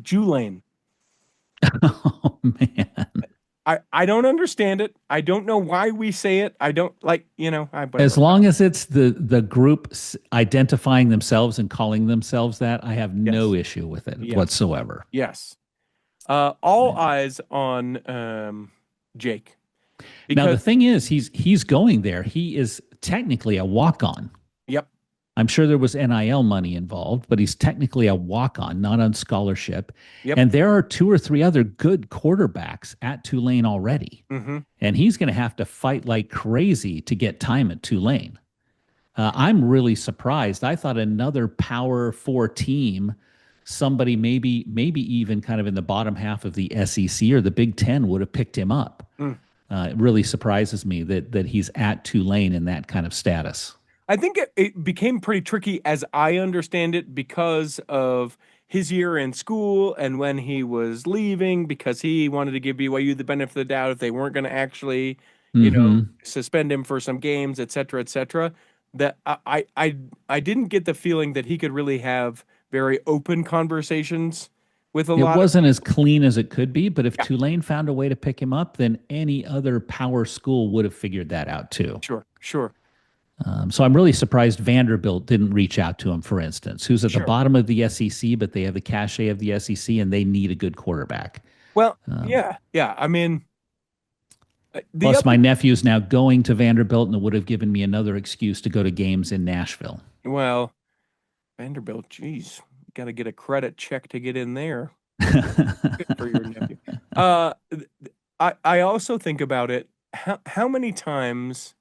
Jewlane. Oh man. I don't understand it. I don't know why we say it. I don't like, as long as it's the group identifying themselves and calling themselves that, I have no issue with it whatsoever. Yes. All eyes on Jake. Now the thing is, he's going there. He is technically a walk-on. Yep. I'm sure there was NIL money involved, but he's technically a walk-on, not on scholarship. Yep. And there are 2 or 3 other good quarterbacks at Tulane already. And he's going to have to fight like crazy to get time at Tulane. I'm really surprised. I thought another Power 4 team, somebody maybe even kind of in the bottom half of the SEC or the Big Ten would have picked him up. It really surprises me that he's at Tulane in that kind of status. I think it became pretty tricky as I understand it because of his year in school and when he was leaving because he wanted to give BYU the benefit of the doubt if they weren't going to actually, suspend him for some games, et cetera, that I didn't get the feeling that he could really have very open conversations with a lot. It wasn't as clean as it could be, but if Tulane found a way to pick him up, then any other power school would have figured that out too. Sure. So I'm really surprised Vanderbilt didn't reach out to him, for instance, who's at the bottom of the SEC, but they have the cachet of the SEC and they need a good quarterback. Well, yeah. I mean, plus my nephew's now going to Vanderbilt and it would have given me another excuse to go to games in Nashville. Well, Vanderbilt, geez, got to get a credit check to get in there. Good for your nephew. I also think about it. How many times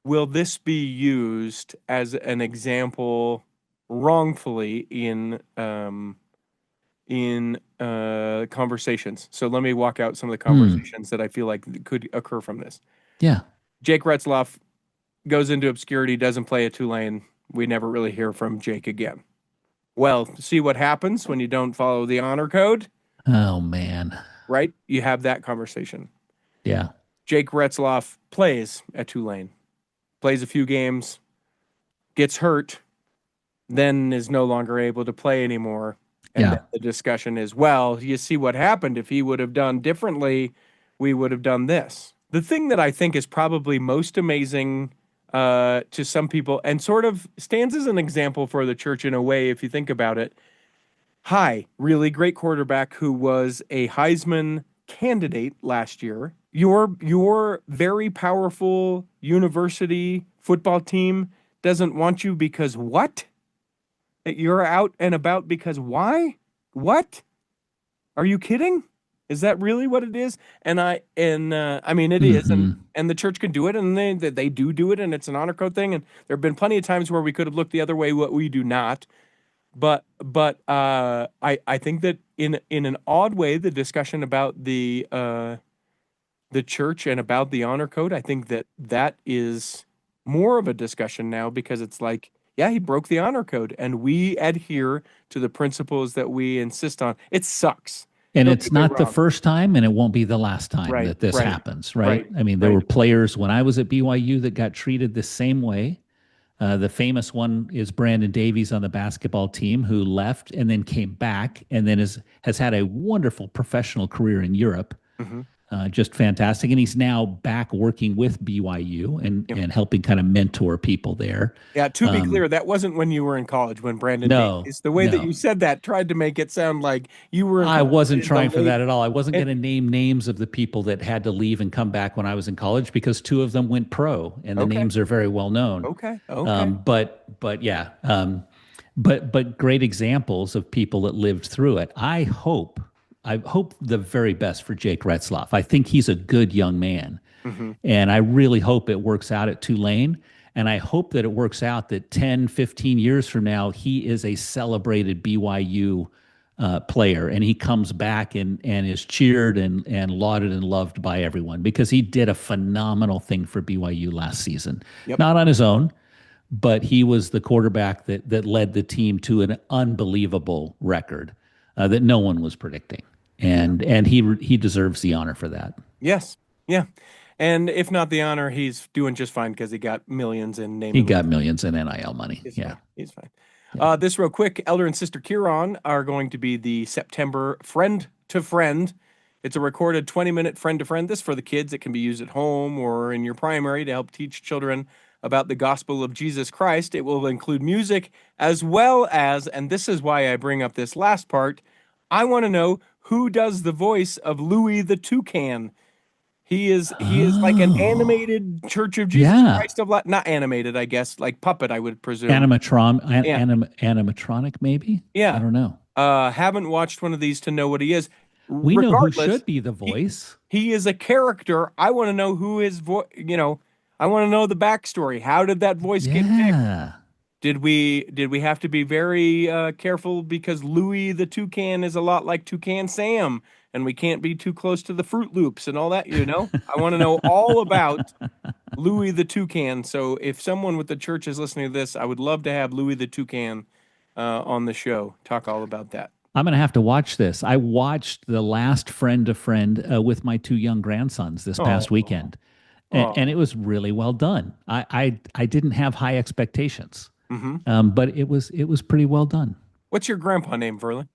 will this be used as an example wrongfully in conversations? So let me walk out some of the conversations that I feel like could occur from this. Yeah. Jake Retzloff goes into obscurity, doesn't play at Tulane. We never really hear from Jake again. Well, see what happens when you don't follow the honor code? Oh, man. Right? You have that conversation. Yeah. Jake Retzloff plays at Tulane. Plays a few games, gets hurt, then is no longer able to play anymore. And then the discussion is, well, you see what happened. If he would have done differently, we would have done this. The thing that I think is probably most amazing to some people and sort of stands as an example for the church in a way, if you think about it. Hi, really great quarterback who was a Heisman candidate last year. Your very powerful university football team doesn't want you because what? That you're out and about because why? What? Are you kidding? Is that really what it is? I mean it is, and the church can do it, and they do it, and it's an honor code thing. And there have been plenty of times where we could have looked the other way. What we do not. But I think that in an odd way, the discussion about the church and about the honor code, I think that is more of a discussion now, because it's like, yeah, he broke the honor code, and we adhere to the principles that we insist on. It sucks. And Don't it's get me not the wrong. first time, and it won't be the last time Right, that this right, happens, right? right, I mean, there right. were players when I was at BYU that got treated the same way. The famous one is Brandon Davies on the basketball team, who left and then came back, and then has had a wonderful professional career in Europe. Mm-hmm. Just fantastic. And he's now back working with BYU and helping kind of mentor people there. Yeah, to be clear, that wasn't when you were in college, when Brandon No, Davies. The way that no. you said that tried to make it sound like you were I wasn't in the trying for late- that at all. I wasn't and- going to name names of the people that had to leave and come back when I was in college, because two of them went pro, and the Okay. names are very well known. Okay. But yeah, but great examples of people that lived through it. I hope the very best for Jake Retzloff. I think he's a good young man, and I really hope it works out at Tulane. And I hope that it works out that 10, 15 years from now, he is a celebrated BYU player, and he comes back and is cheered and lauded and loved by everyone, because he did a phenomenal thing for BYU last season. Yep. Not on his own, but he was the quarterback that led the team to an unbelievable record that no one was predicting. And he deserves the honor for that. Yes. Yeah. And if not the honor, he's doing just fine, because he got millions in name. He and got millions in NIL money. He's Yeah. fine. He's fine. This real quick, Elder and Sister Kieran are going to be the September Friend to Friend. It's a recorded 20-minute friend to friend. This for the kids. It can be used at home or in your primary to help teach children about the gospel of Jesus Christ. It will include music as well as, and this is why I bring up this last part, I want to know who does the voice of Louie the Toucan. He is like an animated Church of Jesus Christ of not animated, I guess, like puppet, I would presume. Animatronic, maybe? Yeah. I don't know. Haven't watched one of these to know what he is. We know who Regardless, should be the voice. He is a character. I want to know who his voice, I want to know the backstory. How did that voice get picked? Yeah. Did we have to be very careful, because Louie the Toucan is a lot like Toucan Sam, and we can't be too close to the Fruit Loops and all that, I want to know all about Louie the Toucan. So if someone with the church is listening to this, I would love to have Louie the Toucan on the show. Talk all about that. I'm going to have to watch this. I watched the last Friend to Friend with my two young grandsons this past weekend, and it was really well done. I didn't have high expectations, but it was pretty well done. What's your grandpa name, Verlin?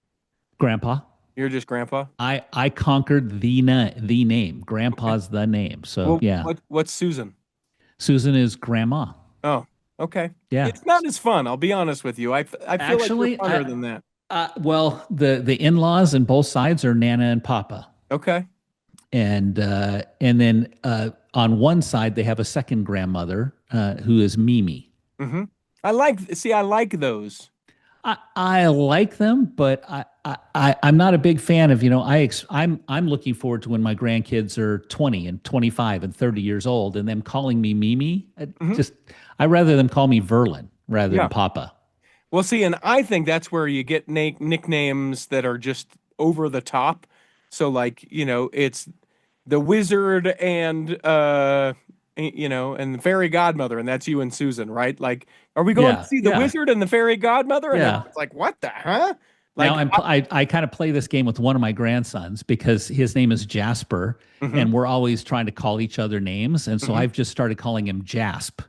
Grandpa. You're just grandpa? I conquered the name. Grandpa's the name. So Well, yeah. What's Susan? Susan is grandma. Oh, okay. Yeah. It's not as fun. I'll be honest with you. I feel Actually, like you're funner than that. Well, the in-laws on both sides are Nana and Papa. Okay. And then on one side they have a second grandmother who is Mimi. Mm-hmm. I like those. I like them, but I'm not a big fan of, I'm looking forward to when my grandkids are 20 and 25 and 30 years old, and them calling me Mimi. I rather them call me Verlin rather than Papa. Well, see, and I think that's where you get nicknames that are just over the top. So, like, it's the wizard and and the fairy godmother, and that's you and Susan, right? Like, are we going to see the wizard and the fairy godmother? And it's like, what the, huh? Like, now I kind of play this game with one of my grandsons because his name is Jasper, and we're always trying to call each other names. And so I've just started calling him Jasp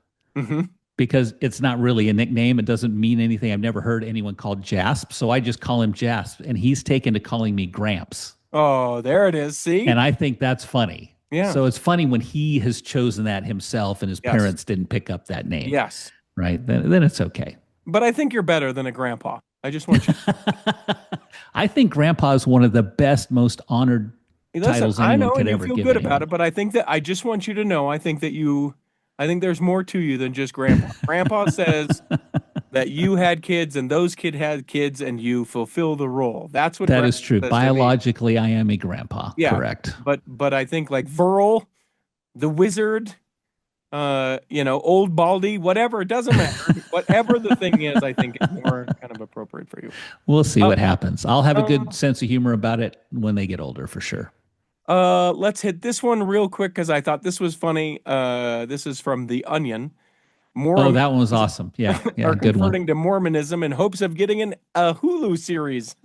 because it's not really a nickname. It doesn't mean anything. I've never heard anyone called Jasp. So I just call him Jasp, and he's taken to calling me Gramps. Oh, there it is. See? And I think that's funny. Yeah. So it's funny when he has chosen that himself and his Yes. parents didn't pick up that name. Yes. Right. Then it's okay. But I think you're better than a grandpa. I just want you. I think Grandpa is one of the best, most honored Listen, titles I anyone know, could and you ever feel give good to about him. it, but I think that I just want you to know. I think there's more to you than just grandpa. Grandpa says that you had kids and those kid had kids and you fulfill the role. That's what That grandpa is true. says to me. Biologically, I am a grandpa. Yeah. Correct. But I think like Verl, the wizard, old Baldy, whatever, it doesn't matter. Whatever the thing is, I think is more kind of appropriate for you. We'll see Uh, what happens. I'll have a uh, good sense of humor about it when they get older, for sure. Let's hit this one real quick because I thought this was funny. This is from The Onion. Oh, that one was Mormons awesome. Yeah. Yeah. are Good one. converting to Mormonism in hopes of getting a Hulu series.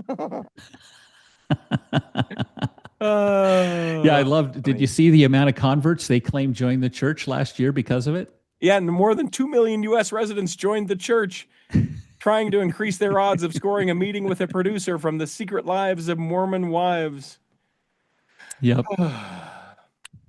Yeah. I loved. Did you see the amount of converts they claimed joined the church last year because of it? Yeah, and more than 2 million U.S. residents joined the church, trying to increase their odds of scoring a meeting with a producer from The Secret Lives of Mormon Wives. Yep.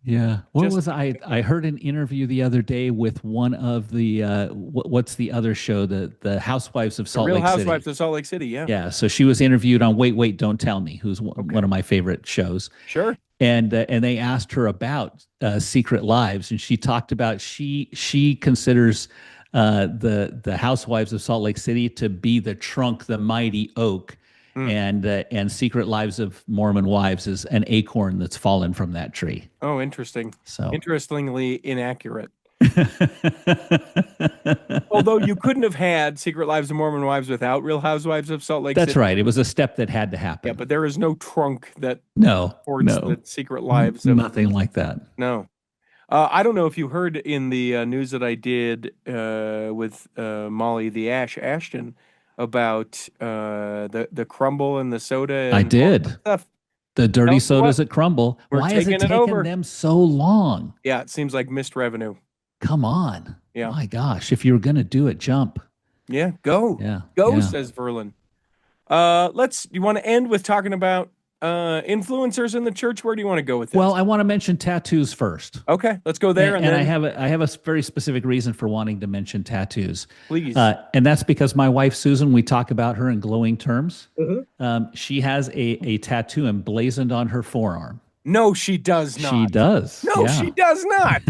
Yeah. What Just- was I heard an interview the other day with one of the what's the other show, the Housewives of The Salt Real Lake City. Housewives of Salt Lake City, yeah. Yeah, so she was interviewed on Wait, Don't Tell Me, who's one of my favorite shows. Sure. And they asked her about Secret Lives, and she talked about she considers the Housewives of Salt Lake City to be the trunk, the mighty oak, and Secret Lives of Mormon Wives is an acorn that's fallen from that tree. Oh, interesting. So Interestingly inaccurate. Although you couldn't have had Secret Lives of Mormon Wives without Real Housewives of Salt Lake that's City. right. It was a step that had to happen. Yeah, but there is no trunk that no, supports the Secret Lives of nothing like that. No. I don't know if you heard in the news that I did with Molly the Ashton about the crumble and the soda. And I all did. that stuff. The dirty Tell me sodas what, at Crumble. we're Why has taking it it taken over. them so long? Yeah, it seems like missed revenue. Come on. Yeah. My gosh, if you were going to do it, jump. Yeah, go. Yeah. Go, yeah. says Verlin. You want to end with talking about influencers in the church? Where do you want to go with this? Well, I want to mention tattoos first. Okay, let's go there. And then I have a very specific reason for wanting to mention tattoos. Please. And that's because my wife, Susan, we talk about her in glowing terms. Mm-hmm. She has a tattoo emblazoned on her forearm. No, she does not. She does. No, yeah. she does not.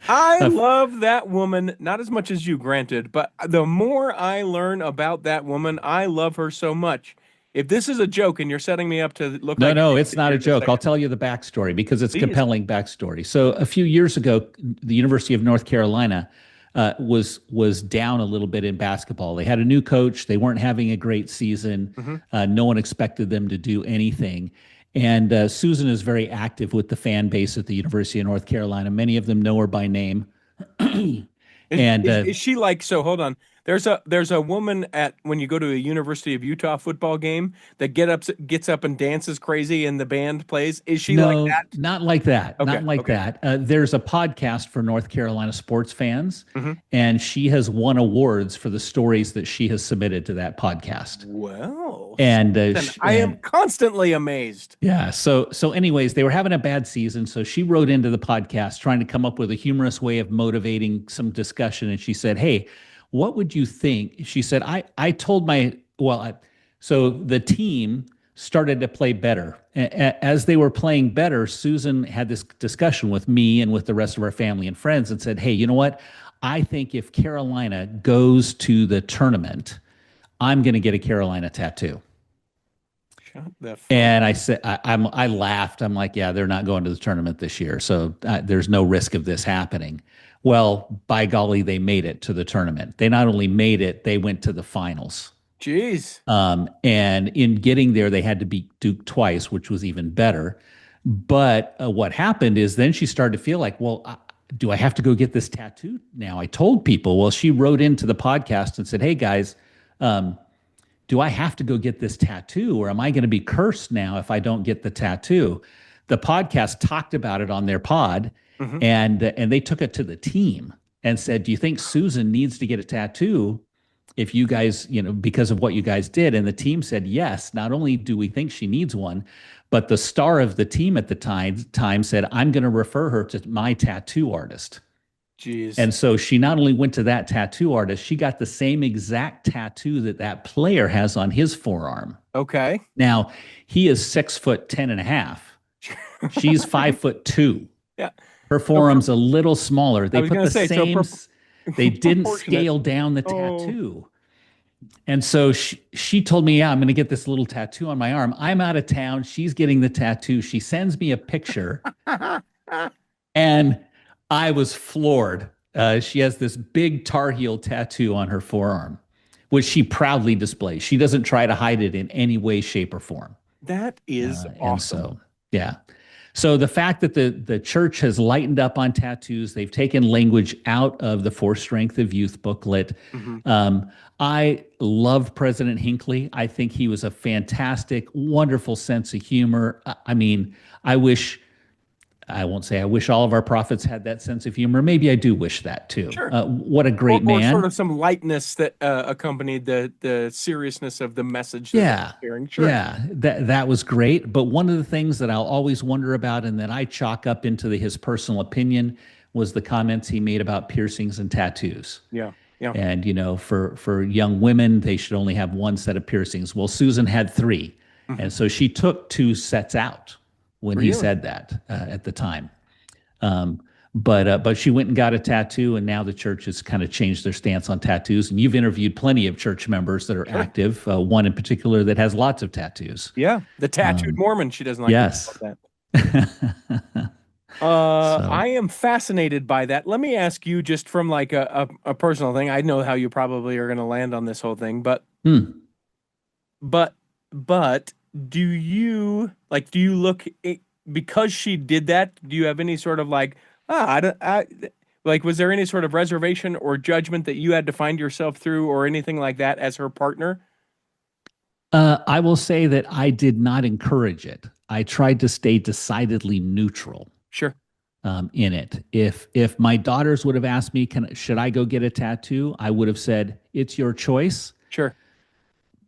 I love that woman, not as much as you, granted, but the more I learn about that woman, I love her so much. If this is a joke and you're setting me up to look like No, an it's idiot not here a in joke. I'll second. tell you the backstory because it's Please. compelling backstory. So a few years ago, the University of North Carolina was down a little bit in basketball. They had a new coach. They weren't having a great season. No one expected them to do anything. And Susan is very active with the fan base at the University of North Carolina. Many of them know her by name. Is she like, so hold on. There's a woman at when you go to a University of Utah football game that gets up and dances crazy and the band plays. Is she like that? Not like that. Okay, Not like okay. that. There's a podcast for North Carolina sports fans, and she has won awards for the stories that she has submitted to that podcast. Well, And I am constantly amazed. yeah. So anyways, they were having a bad season, so she wrote into the podcast trying to come up with a humorous way of motivating some discussion, and she said, "Hey, what would you think?" She said, I told so the team started to play better. As they were playing better, Susan had this discussion with me and with the rest of our family and friends and said, "Hey, you know what? I think if Carolina goes to the tournament, I'm going to get a Carolina tattoo." Shut the fuck. And I said, I laughed. I'm like, yeah, they're not going to the tournament this year, so there's no risk of this happening. Well, by golly, they made it to the tournament. They not only made it, they went to the finals. Jeez. And in getting there, they had to beat Duke twice, which was even better. But what happened is then she started to feel like, well, do I have to go get this tattoo now? I told people. Well, she wrote into the podcast and said, "Hey, guys, do I have to go get this tattoo, or am I going to be cursed now if I don't get the tattoo?" The podcast talked about it on their pod, and they took it to the team and said, "Do you think Susan needs to get a tattoo if you guys, because of what you guys did. And the team said, yes, not only do we think she needs one, but the star of the team at the time said, I'm going to refer her to my tattoo artist. Jeez. And so she not only went to that tattoo artist, she got the same exact tattoo that player has on his forearm. Okay. Now, he is 6'10.5". She's 5'2". Yeah. Her forearm's a little smaller. They was put gonna the say, so same. They didn't proportionate. scale down the tattoo. And so she told me, yeah, I'm going to get this little tattoo on my arm. I'm out of town. She's getting the tattoo. She sends me a picture. And I was floored. She has this big Tar Heel tattoo on her forearm, which she proudly displays. She doesn't try to hide it in any way, shape, or form. That is awesome. And so, yeah. So the fact that the church has lightened up on tattoos, they've taken language out of the For Strength of Youth booklet. I love President Hinckley. I think he was a fantastic, wonderful sense of humor. I mean, I won't say I wish all of our prophets had that sense of humor. Maybe I do wish that too. Sure. What a great man. Or sort of some lightness that accompanied the seriousness of the message that Yeah. they were sharing. Sure. Yeah, that was great. But one of the things that I'll always wonder about, and that I chalk up into his personal opinion, was the comments he made about piercings and tattoos. Yeah. Yeah. And, for young women, they should only have one set of piercings. Well, Susan had 3. And so she took 2 sets out when he said that at the time. But she went and got a tattoo, and now the church has kind of changed their stance on tattoos. And you've interviewed plenty of church members that are active, one in particular that has lots of tattoos. Yeah. The tattooed Mormon, she doesn't like yes. to talk about that. I am fascinated by that. Let me ask you, just from like a personal thing. I know how you probably are going to land on this whole thing, but do you look, because she did that, do you have any sort of like, was there any sort of reservation or judgment that you had to find yourself through, or anything like that as her partner? I will say that I did not encourage it. I tried to stay decidedly neutral. Sure. In it. If my daughters would have asked me, should I go get a tattoo? I would have said, it's your choice. Sure.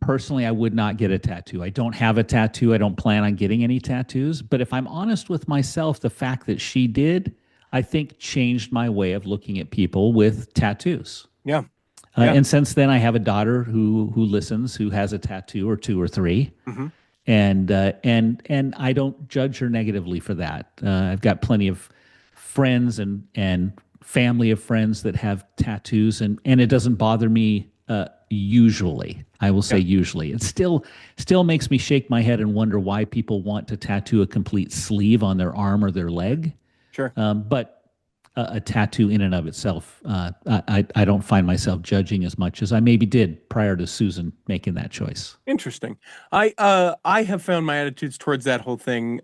Personally, I would not get a tattoo. I don't have a tattoo. I don't plan on getting any tattoos. But if I'm honest with myself, the fact that she did, I think, changed my way of looking at people with tattoos. Yeah. And since then, I have a daughter who listens, who has a tattoo or 2 or 3. And I don't judge her negatively for that. I've got plenty of friends and family of friends that have tattoos, and it doesn't bother me usually. I will say usually. It still makes me shake my head and wonder why people want to tattoo a complete sleeve on their arm or their leg. Sure. But a tattoo in and of itself, I don't find myself judging as much as I maybe did prior to Susan making that choice. Interesting. I have found my attitudes towards that whole thing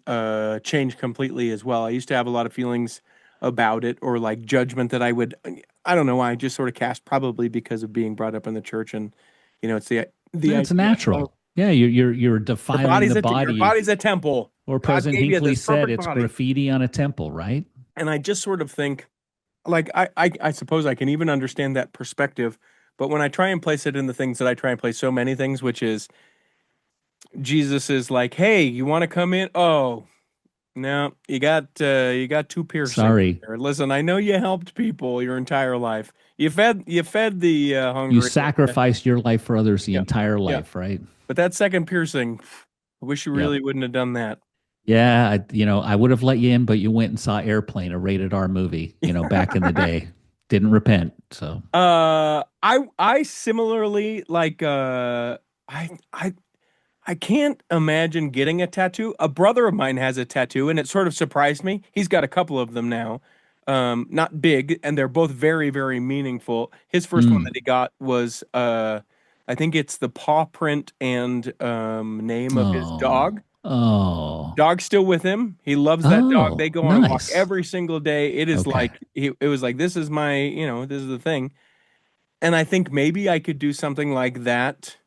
change completely as well. I used to have a lot of feelings about it, or like judgment that I don't know why, I just sort of cast, probably because of being brought up in the church, and it's it's natural. Yeah, you're defiling the body. Your body's a temple. Or President Hinckley said, it's graffiti on a temple, right? And I just sort of think, like, I suppose I can even understand that perspective, but when I try and place it in the things that I try and place so many things, which is, Jesus is like, hey, you want to come in? Oh, no, you got 2 piercings. Sorry. There. Listen, I know you helped people your entire life. You fed the hungry. You sacrificed your life for others the entire life, right? But that second piercing, I wish you really wouldn't have done that. Yeah, I would have let you in, but you went and saw Airplane, a rated R movie, back in the day. Didn't repent. So I similarly, like, I can't imagine getting a tattoo. A brother of mine has a tattoo, and it sort of surprised me. He's got a couple of them now. Not big, and they're both very, very meaningful. His first one that he got was I think it's the paw print and name of his dog. Oh, Dog's still with him. He loves that dog. They go on a walk nice. every single day. It is like it was like, this is my, this is the thing. And I think maybe I could do something like that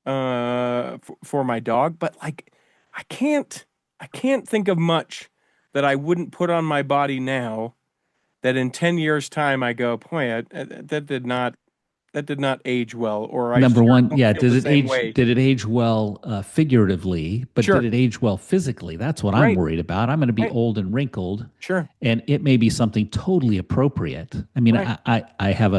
for my dog, but like I can't think of much that I wouldn't put on my body now that in 10 years time I go, boy, that That did not age well, or I Number sure one, don't yeah, feel the same way. did it age well figuratively, but Sure. did it age well physically? That's what I'm Right. worried about. I'm going to be Right. old and wrinkled, Sure. and it may be something totally appropriate. I mean, Right. I have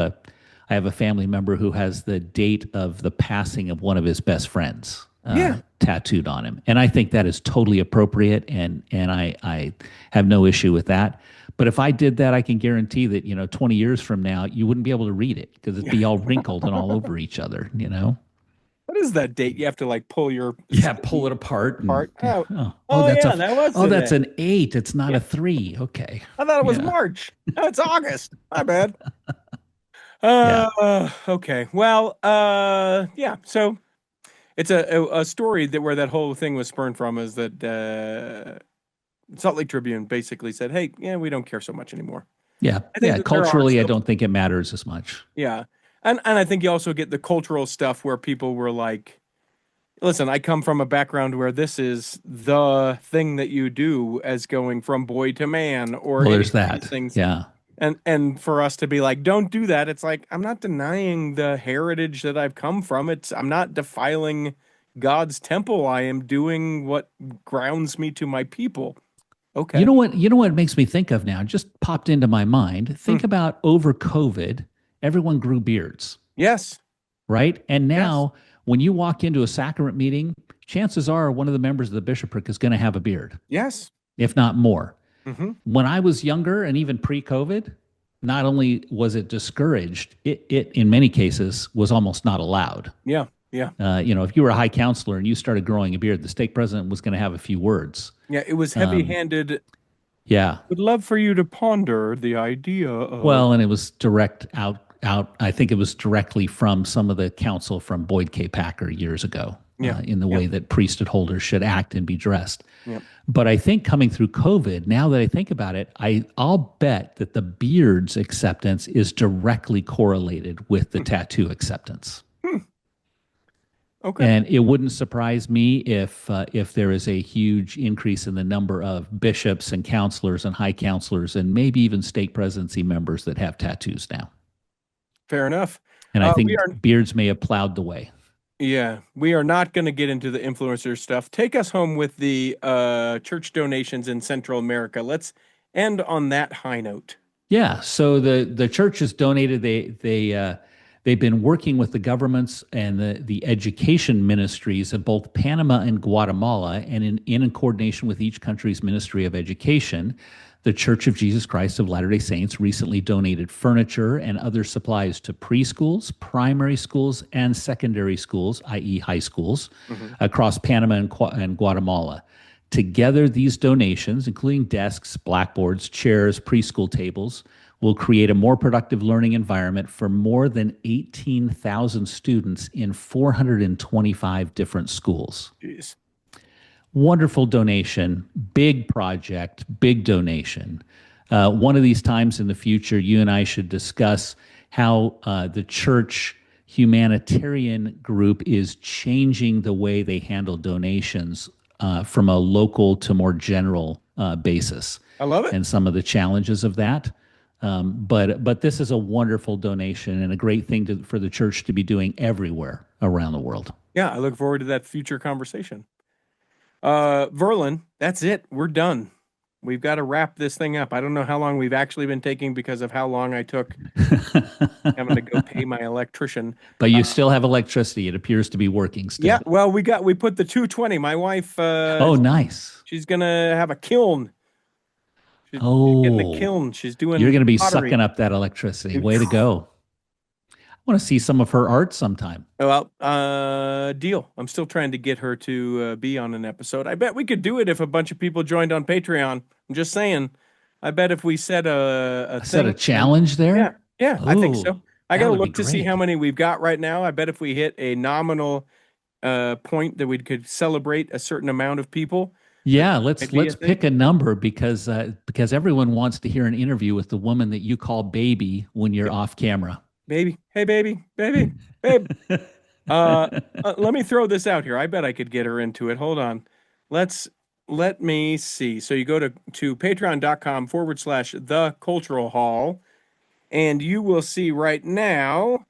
a family member who has the date of the passing of one of his best friends Yeah. tattooed on him, and I think that is totally appropriate, and I have no issue with that. But if I did that, I can guarantee that 20 years from now, you wouldn't be able to read it because it'd be all wrinkled and all over each other. What is that date? You have to like pull your Yeah, pull it apart. apart. Oh, That's yeah, that was that's today. an 8. It's not Yeah. a 3. Okay. I thought it was Yeah. March. No, it's August. My bad. Yeah. Okay. Well, yeah. So it's a story that where that whole thing was spurned from is that Salt Lake Tribune basically said, "Hey, yeah, we don't care so much anymore." Yeah. I think Yeah. that there are Culturally, I still, don't think it matters as much. yeah, and I think you also get the cultural stuff where people were like, "Listen, I come from a background where this is the thing that you do as going from boy to man, or Well, any there's of these that. things." Yeah. And for us to be like, don't do that. It's like, I'm not denying the heritage that I've come from. I'm not defiling God's temple. I am doing what grounds me to my people. Okay. You know what it makes me think of now? Just popped into my mind. Think about over COVID, everyone grew beards, Yes. right? And Yes. now when you walk into a sacrament meeting, chances are one of the members of the bishopric is going to have a beard, Yes. if not more. Mm-hmm. When I was younger and even pre-COVID, not only was it discouraged, it in many cases was almost not allowed. Yeah. Yeah. If you were a high counselor and you started growing a beard, the stake president was going to have a few words. Yeah. It was heavy-handed. Yeah. Would love for you to ponder the idea of. Well, and it was direct out. I think it was directly from some of the counsel from Boyd K. Packer years ago. Yeah. In the way that priesthood holders should act and be dressed. Yep. But I think coming through COVID, now that I think about it, I'll bet that the beard's acceptance is directly correlated with the tattoo acceptance. Okay. And it wouldn't surprise me if there is a huge increase in the number of bishops and counselors and high counselors and maybe even stake presidency members that have tattoos now. Fair enough. And I think beards may have plowed the way. Yeah, we are not going to get into the influencer stuff. Take us home with the church donations in Central America. Let's end on that high note. Yeah, so the church has donated. They've been working with the governments and the education ministries of both Panama and Guatemala, and in coordination with each country's Ministry of Education. The Church of Jesus Christ of Latter-day Saints recently donated furniture and other supplies to preschools, primary schools, and secondary schools, i.e. high schools, across Panama and Guatemala. Together, these donations, including desks, blackboards, chairs, preschool tables, will create a more productive learning environment for more than 18,000 students in 425 different schools. Jeez. Wonderful donation, big project, big donation. One of these times in the future, you and I should discuss how the church humanitarian group is changing the way they handle donations from a local to more general basis. I love it. And some of the challenges of that. But this is a wonderful donation and a great thing for the church to be doing everywhere around the world. Yeah, I look forward to that future conversation. Verlin, that's it. We're done. We've got to wrap this thing up. I don't know how long we've actually been taking because of how long I took having to go pay my electrician. But you still have electricity. It appears to be working still. Yeah, well, we put the 220. My wife, oh, nice. she's gonna have a kiln. She's Oh, getting a kiln. She's doing. You're going to be pottery. sucking up that electricity. Way to go. I want to see some of her art sometime. Well, deal. I'm still trying to get her to be on an episode. I bet we could do it if a bunch of people joined on Patreon. I'm just saying. I bet if we set a challenge there. Yeah, I think so. I got to would be look to see great. how many we've got right now. I bet if we hit a nominal point that we could celebrate a certain amount of people. Yeah, let's Maybe a pick a number because everyone wants to hear an interview with the woman that you call baby when you're off camera. Baby, hey baby, babe. Let me throw this out here. I bet I could get her into it. Hold on. Let me see. So you go to patreon.com/the cultural hall, and you will see right now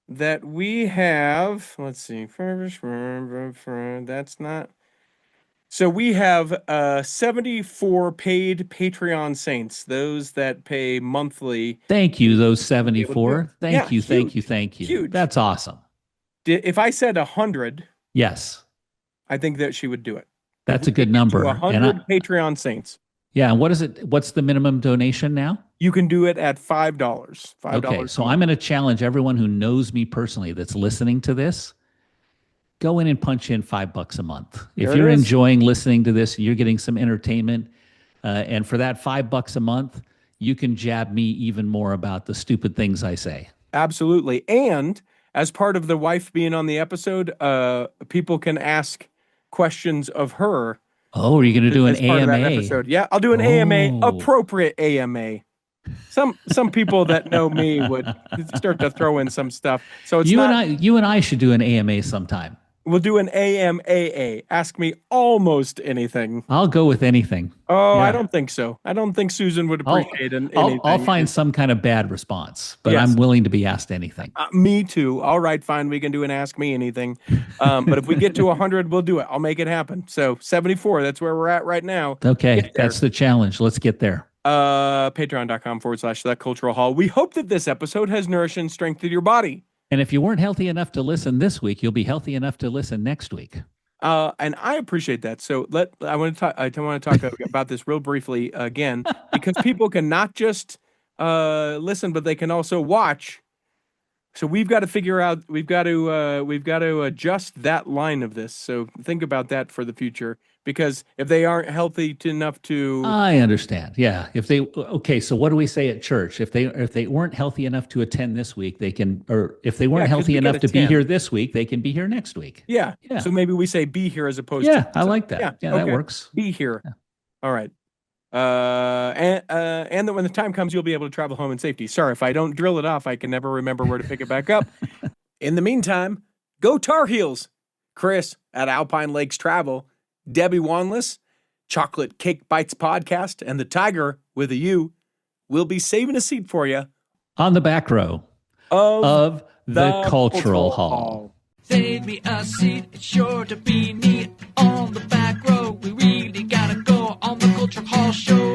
that we have, let's see, that's not. So we have 74 paid Patreon saints, those that pay monthly. Thank you, those to be able to do it. 74. Thank you, thank you, huge, thank you. huge. That's awesome. If I said 100, Yes, I think that she would do it. that's a good number. To And 100 Patreon saints. yeah, and what is it? What's the minimum donation now? You can do it at $5. $5. Okay, so I'm going to challenge everyone who knows me personally that's listening to this. Go in and punch in $5 a month. If There it you're is. enjoying listening to this, you're getting some entertainment, and for that $5 a month, you can jab me even more about the stupid things I say. Absolutely. And as part of the wife being on the episode, people can ask questions of her. Oh, are you going to do an as part of that AMA? episode. Yeah, I'll do an AMA, Oh. appropriate AMA. Some people that know me would start to throw in some stuff. So it's You not. and I should do an AMA sometime. We'll do an AMAA. Ask me almost anything. I'll go with anything. Oh, Yeah. I don't think so. I don't think Susan would appreciate anything. I'll find some kind of bad response, but Yes. I'm willing to be asked anything. Me too. All right, fine. We can do an Ask Me Anything. But if we get to 100, we'll do it. I'll make it happen. So 74, that's where we're at right now. Okay, that's the challenge. Let's get there. Patreon.com/The Cultural Hall. We hope that this episode has nourished and strengthened your body. And if you weren't healthy enough to listen this week, you'll be healthy enough to listen next week. And I appreciate that. So I want to talk about this real briefly again, because people can not just listen, but they can also watch. So we've got to figure out, we've got to adjust that line of this. So think about that for the future, because if they aren't healthy enough to, I understand. Yeah. Okay. So what do we say at church? If they weren't healthy enough to attend this week, they can, or if they weren't 'cause healthy we enough gotta to be attend. here this week, they can be here next week. yeah. Yeah. So maybe we say be here as opposed Yeah. to. I like that. Yeah. That okay. works. Be here. All right. And then when the time comes, you'll be able to travel home in safety. Sorry, if I don't drill it off, I can never remember where to pick it back up. In the meantime, go Tar Heels. Chris at Alpine Lakes Travel, Debbie Wanless, Chocolate Cake Bites Podcast, and the Tiger with a U will be saving a seat for you On the back row of the Cultural Hall. Save me a seat, it's sure to be neat on the back row. We really gotta go on the Culture Hall show.